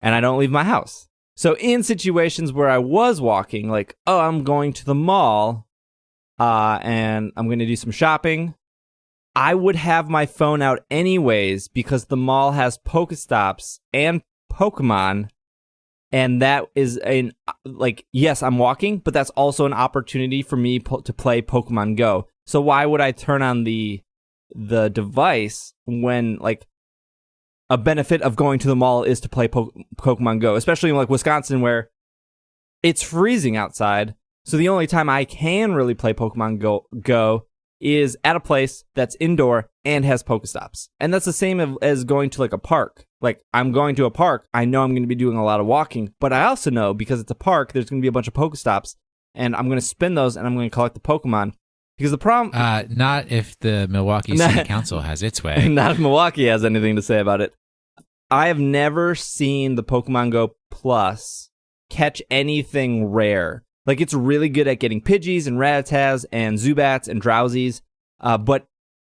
and I don't leave my house. So in situations where I was walking, like, oh, I'm going to the mall, and I'm going to do some shopping, I would have my phone out anyways, because the mall has Pokestops and Pokemon, and that is yes, I'm walking, but that's also an opportunity for me to play Pokemon Go. So why would I turn on the device when, like, a benefit of going to the mall is to play Pokemon Go, especially in, like, Wisconsin where it's freezing outside. So the only time I can really play Pokemon Go is at a place that's indoor and has Pokestops. And that's the same as going to, like, a park. Like, I'm going to a park, I know I'm going to be doing a lot of walking, but I also know, because it's a park, there's going to be a bunch of Pokestops, and I'm going to spin those, and I'm going to collect the Pokemon. Because the problem... not if the Milwaukee City Council has its way. Not if Milwaukee has anything to say about it. I have never seen the Pokemon Go Plus catch anything rare. Like, it's really good at getting Pidgeys and Rattatas and Zubats and Drowsies, but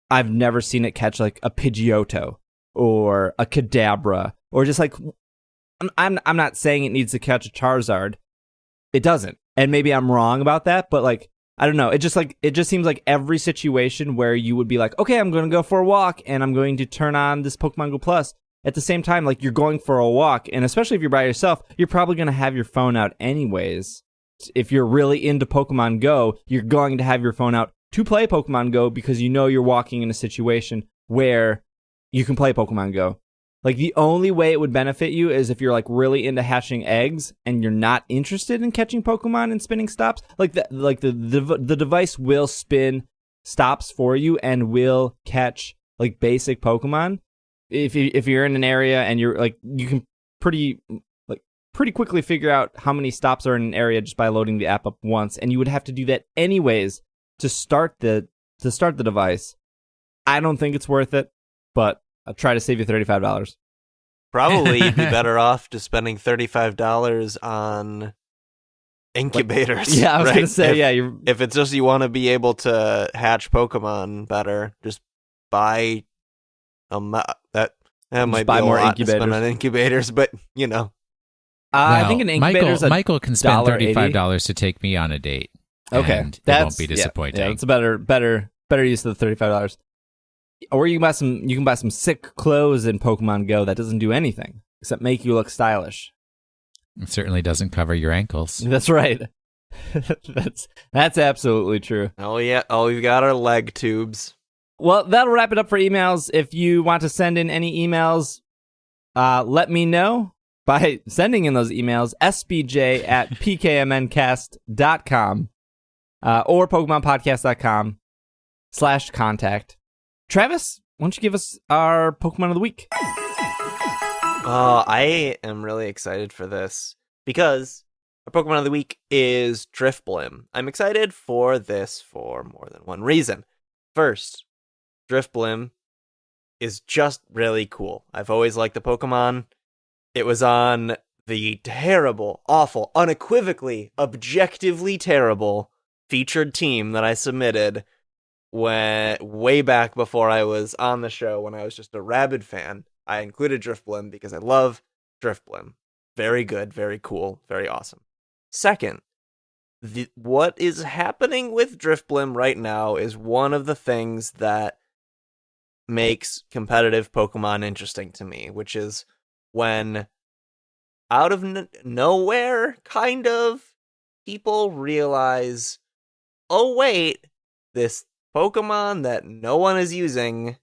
I've never seen it catch, like, a Pidgeotto or a Kadabra, or just, like... I'm not saying it needs to catch a Charizard. It doesn't. And maybe I'm wrong about that, but, like, I don't know. It just seems like every situation where you would be like, okay, I'm going to go for a walk and I'm going to turn on this Pokemon Go Plus. At the same time, like, you're going for a walk, and especially if you're by yourself, you're probably going to have your phone out anyways. If you're really into Pokemon Go, you're going to have your phone out to play Pokemon Go because you know you're walking in a situation where you can play Pokemon Go. Like, the only way it would benefit you is if you're, like, really into hatching eggs and you're not interested in catching Pokemon and spinning stops. The device will spin stops for you and will catch, like, basic Pokemon. If you're in an area and you're, like, you can pretty quickly figure out how many stops are in an area just by loading the app up once, and you would have to do that anyways to start the device. I don't think it's worth it, but I'll try to save you $35. Probably you'd be better off just spending $35 on incubators. Yeah, I was right? going to say, If it's just you want to be able to hatch Pokemon better, just buy that might be a more lot incubators. to spend on incubators, but, you know. I think an incubator's Michael can spend $1.80. $35 to take me on a date. Okay, and it won't be disappointing. Yeah, it's a better use of the $35. Or you can buy some sick clothes in Pokemon Go that doesn't do anything except make you look stylish. It certainly doesn't cover your ankles. That's right. That's absolutely true. Oh yeah, we've got our leg tubes. Well, that'll wrap it up for emails. If you want to send in any emails, let me know by sending in those emails, sbj@pkmncast.com or pokemonpodcast.com/contact. Travis, why don't you give us our Pokemon of the week? Oh, I am really excited for this because our Pokemon of the week is Drifblim. I'm excited for this for more than one reason. First, Drifblim is just really cool. I've always liked the Pokemon. It was on the terrible, awful, unequivocally, objectively terrible featured team that I submitted way back before I was on the show when I was just a rabid fan. I included Drifblim because I love Drifblim. Very good, very cool, very awesome. Second, what is happening with Drifblim right now is one of the things that makes competitive Pokemon interesting to me, which is when out of nowhere, kind of, people realize, oh wait, this Pokemon that no one is using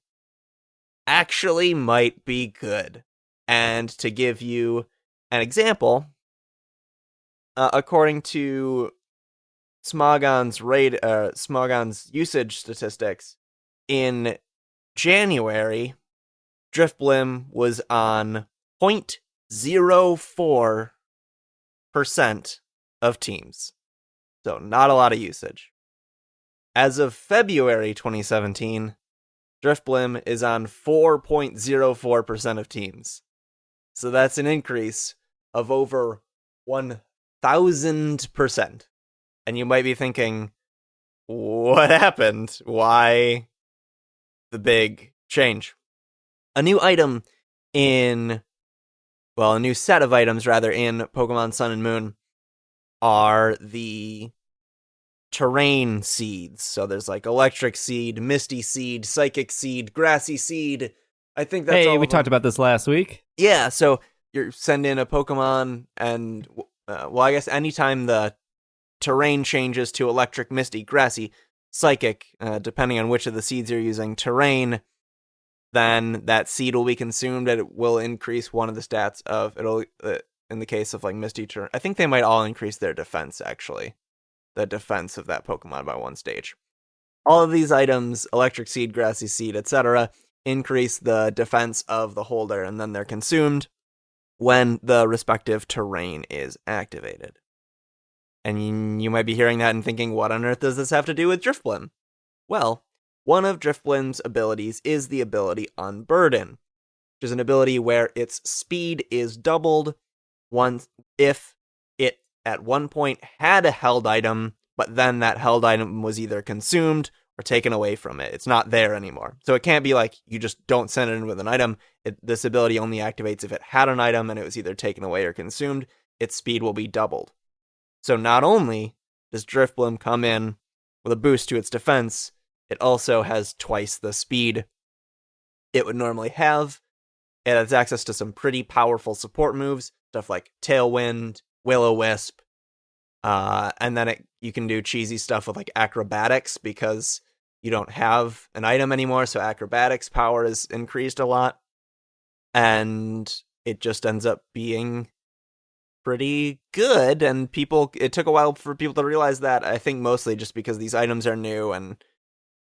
actually might be good. And to give you an example, according to Smogon's usage statistics, in January, Drifblim was on 0.04% of teams. So not a lot of usage. As of February 2017, Drifblim is on 4.04% of teams. So that's an increase of over 1,000%. And you might be thinking, what happened? Why the big change? A new set of items rather in Pokemon Sun and Moon are the terrain seeds. So there's like Electric Seed, Misty Seed, Psychic Seed, Grassy Seed. I think that's Hey, we talked about this last week. Yeah, so you send in a Pokemon and, I guess anytime the terrain changes to Electric, Misty, Grassy, Psychic, depending on which of the seeds you're using, terrain, then that seed will be consumed and it will increase one of the stats of, in the case of like Misty Terrain, I think they might all increase their defense actually. The defense of that Pokemon by one stage. All of these items, Electric Seed, Grassy Seed, etc., increase the defense of the holder, and then they're consumed when the respective terrain is activated. And you might be hearing that and thinking, what on earth does this have to do with Drifblim? Well, one of Drifblim's abilities is the ability Unburden, which is an ability where its speed is doubled if it at one point had a held item, but then that held item was either consumed or taken away from it. It's not there anymore. So it can't be like you just don't send it in with an item. This ability only activates if it had an item and it was either taken away or consumed. Its speed will be doubled. So not only does Drifblim come in with a boost to its defense, it also has twice the speed it would normally have. It has access to some pretty powerful support moves, stuff like Tailwind, Will-O-Wisp, and then you can do cheesy stuff with like Acrobatics because you don't have an item anymore, so Acrobatics power is increased a lot, and it just ends up being pretty good. And it took a while for people to realize that, I think mostly just because these items are new, and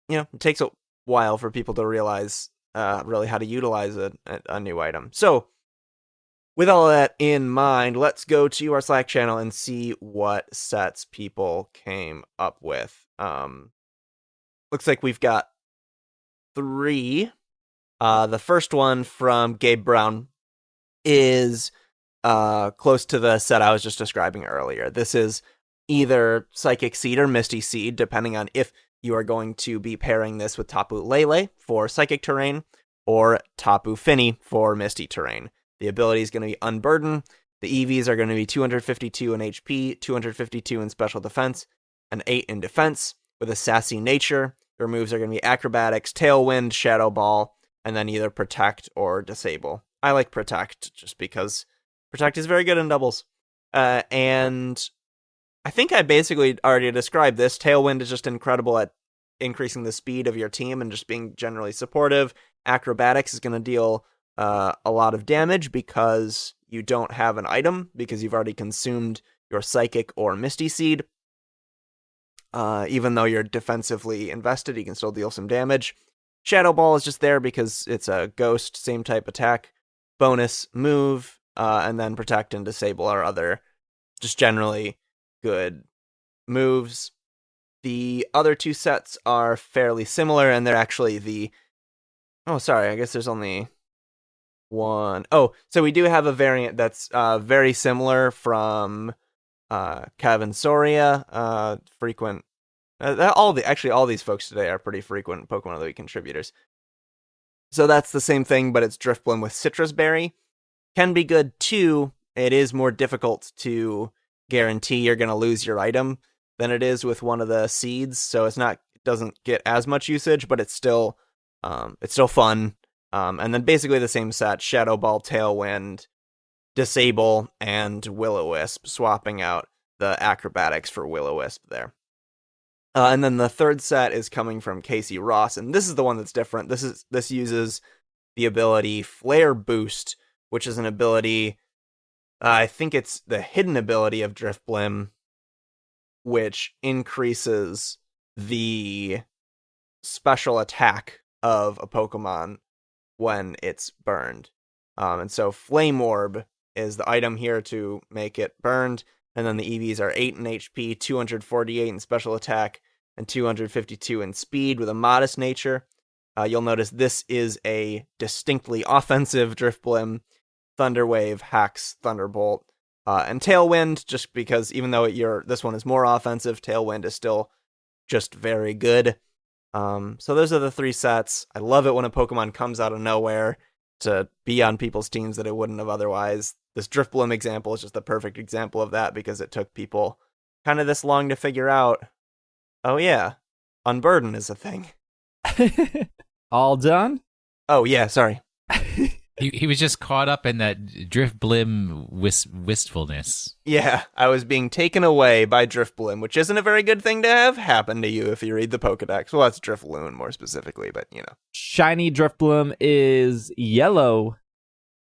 it takes a while for people to realize really how to utilize a new item. So with all that in mind, let's go to our Slack channel and see what sets people came up with. Looks like we've got 3. The first one from Gabe Brown is close to the set I was just describing earlier. This is either Psychic Seed or Misty Seed, depending on if you are going to be pairing this with Tapu Lele for Psychic Terrain or Tapu Fini for Misty Terrain. The ability is going to be Unburden. The EVs are going to be 252 in HP, 252 in special defense, and 8 in defense. With a sassy nature, your moves are going to be Acrobatics, Tailwind, Shadow Ball, and then either Protect or Disable. I like Protect just because Protect is very good in doubles. And I think I basically already described this. Tailwind is just incredible at increasing the speed of your team and just being generally supportive. Acrobatics is going to deal a lot of damage because you don't have an item, because you've already consumed your Psychic or Misty Seed. Even though you're defensively invested, you can still deal some damage. Shadow Ball is just there because it's a ghost, same type attack. bonus move, and then protect and disable are other just generally good moves. The other two sets are fairly similar, and they're actually I guess there's only one. Oh, so we do have a variant that's very similar from Kevin Soria, frequent. All these folks today are pretty frequent Pokemon of the Week contributors. So that's the same thing, but it's Drifblim with Citrus Berry. Can be good too. It is more difficult to guarantee you're going to lose your item than it is with one of the seeds. So it doesn't get as much usage, but it's still fun. And then basically the same set: Shadow Ball, Tailwind, Disable, and Will-O-Wisp, swapping out the acrobatics for Will-O-Wisp there. And then the third set is coming from Casey Ross, and this is the one that's different. This uses the ability Flare Boost, which is an ability, I think it's the hidden ability of Drifblim, which increases the special attack of a Pokemon when it's burned. And so Flame Orb is the item here to make it burned. And then the EVs are 8 in HP, 248 in special attack, and 252 in speed with a modest nature. You'll notice this is a distinctly offensive Drifblim. Thunder Wave, Hacks, Thunderbolt, and Tailwind, just because even though this one is more offensive, Tailwind is still just very good. So those are the three sets. I love it when a Pokemon comes out of nowhere to be on people's teams that it wouldn't have otherwise. This Drifblim example is just the perfect example of that, because it took people kind of this long to figure out, oh yeah, Unburden is a thing. All done? Oh yeah, sorry. He was just caught up in that Drifblim wistfulness. Yeah, I was being taken away by Drifblim, which isn't a very good thing to have happen to you if you read the Pokedex. Well, that's Drifloon more specifically, but you know. Shiny Drifblim is yellow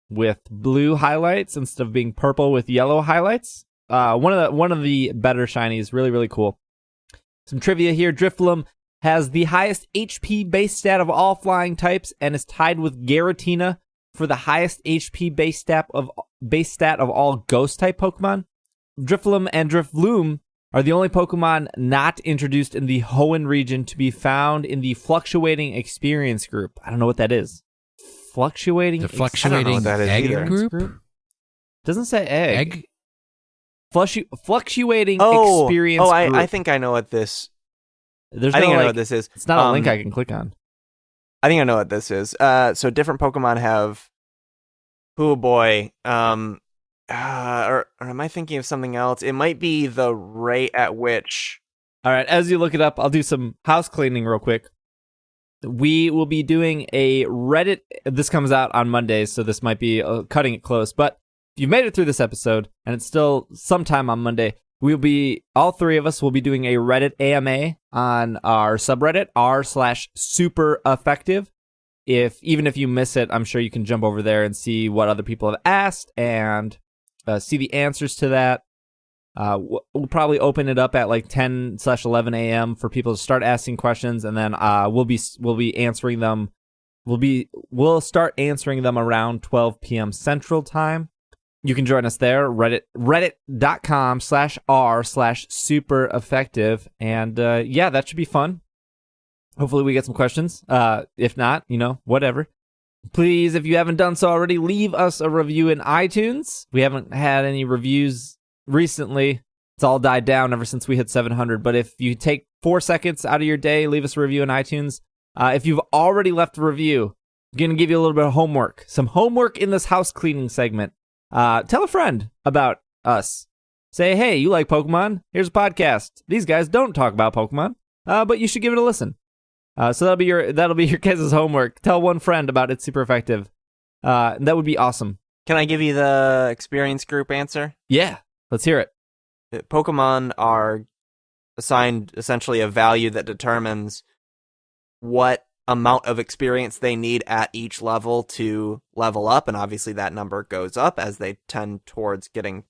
with blue highlights instead of being purple with yellow highlights. One of the better shinies, really, really cool. Some trivia here: Drifblim has the highest HP base stat of all flying types and is tied with Giratina for the highest HP base stat of all ghost type Pokemon. Drifblim and Drifloon are the only Pokemon not introduced in the Hoenn region to be found in the Fluctuating Experience group. I don't know what that is. Fluctuating The Fluctuating Egg group? Doesn't say egg. Fluctuating Experience group. I think I know what this. I know what this is. It's not a link I can click on. I think I know what this is. So different Pokemon have. Oh boy. Or am I thinking of something else? It might be the rate at which. All right. As you look it up, I'll do some house cleaning real quick. We will be doing a Reddit. This comes out on Mondays, so this might be cutting it close. But if you've made it through this episode and it's still sometime on Monday, all three of us will be doing a Reddit AMA on our subreddit, r/super effective. Even if you miss it, I'm sure you can jump over there and see what other people have asked and see the answers to that. We'll probably open it up at like 10/11 a.m. for people to start asking questions, and then we'll be answering them. We'll start answering them around 12 p.m. Central Time. You can join us there, reddit.com/r/super effective. And yeah, that should be fun. Hopefully we get some questions. If not, whatever. Please, if you haven't done so already, leave us a review in iTunes. We haven't had any reviews recently. It's all died down ever since we hit 700. But if you take 4 seconds out of your day, leave us a review in iTunes. If you've already left a review, I'm going to give you a little bit of homework. Some homework in this house cleaning segment. Tell a friend about us. Say, hey, you like Pokemon? Here's a podcast. These guys don't talk about Pokemon, but you should give it a listen. So that'll be your guys' homework. Tell one friend about It's Super Effective. That would be awesome. Can I give you the experience group answer? Yeah, let's hear it. Pokemon are assigned essentially a value that determines what amount of experience they need at each level to level up, and obviously that number goes up as they tend towards getting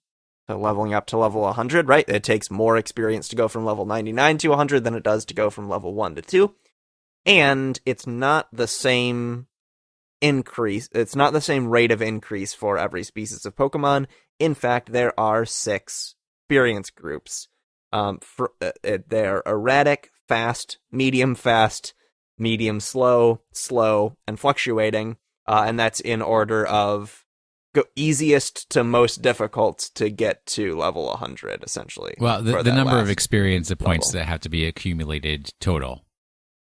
to leveling up to level 100, right? It takes more experience to go from level 99 to 100 than it does to go from level 1 to 2. And it's not the same increase. It's not the same rate of increase for every species of Pokemon. In fact, there are 6 experience groups. They're erratic, fast, medium, slow, and fluctuating. And that's in order of easiest to most difficult to get to level 100, essentially. Well, the number of experience points that have to be accumulated total.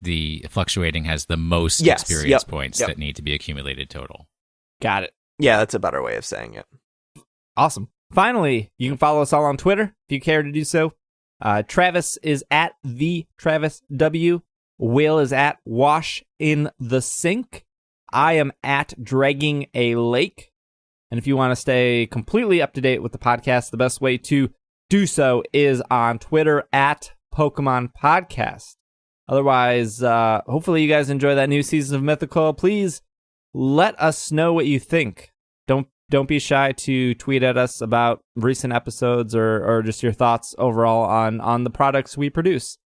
The fluctuating has the most experience points that need to be accumulated total. Got it. Yeah, that's a better way of saying it. Awesome. Finally, you can follow us all on Twitter if you care to do so. Travis is at the Travis W. Will is at Wash in the Sink. I am at Dragging a Lake. And if you want to stay completely up to date with the podcast, the best way to do so is on Twitter at Pokemon Podcast. Otherwise, hopefully you guys enjoy that new season of Mythical. Please let us know what you think. Don't be shy to tweet at us about recent episodes or just your thoughts overall on the products we produce.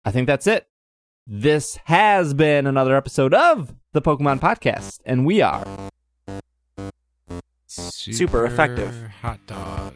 I think that's it. This has been another episode of the Pokemon Podcast, and we are super effective hot dog.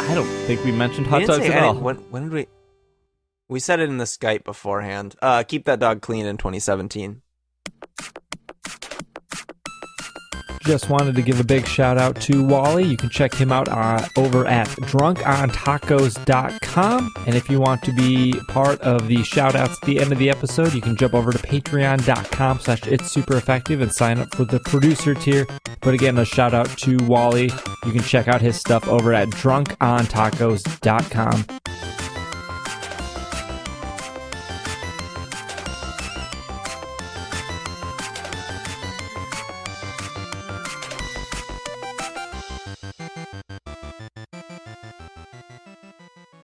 I don't think we mentioned hot dogs at all. When did we said it in the Skype beforehand. Keep that dog clean in 2017. Just wanted to give a big shout out to Wally. You can check him out over at drunkontacos.com. And if you want to be part of the shout outs at the end of the episode, you can jump over to patreon.com/itssupereffective and sign up for the producer tier. But again, a shout out to Wally. You can check out his stuff over at drunkontacos.com.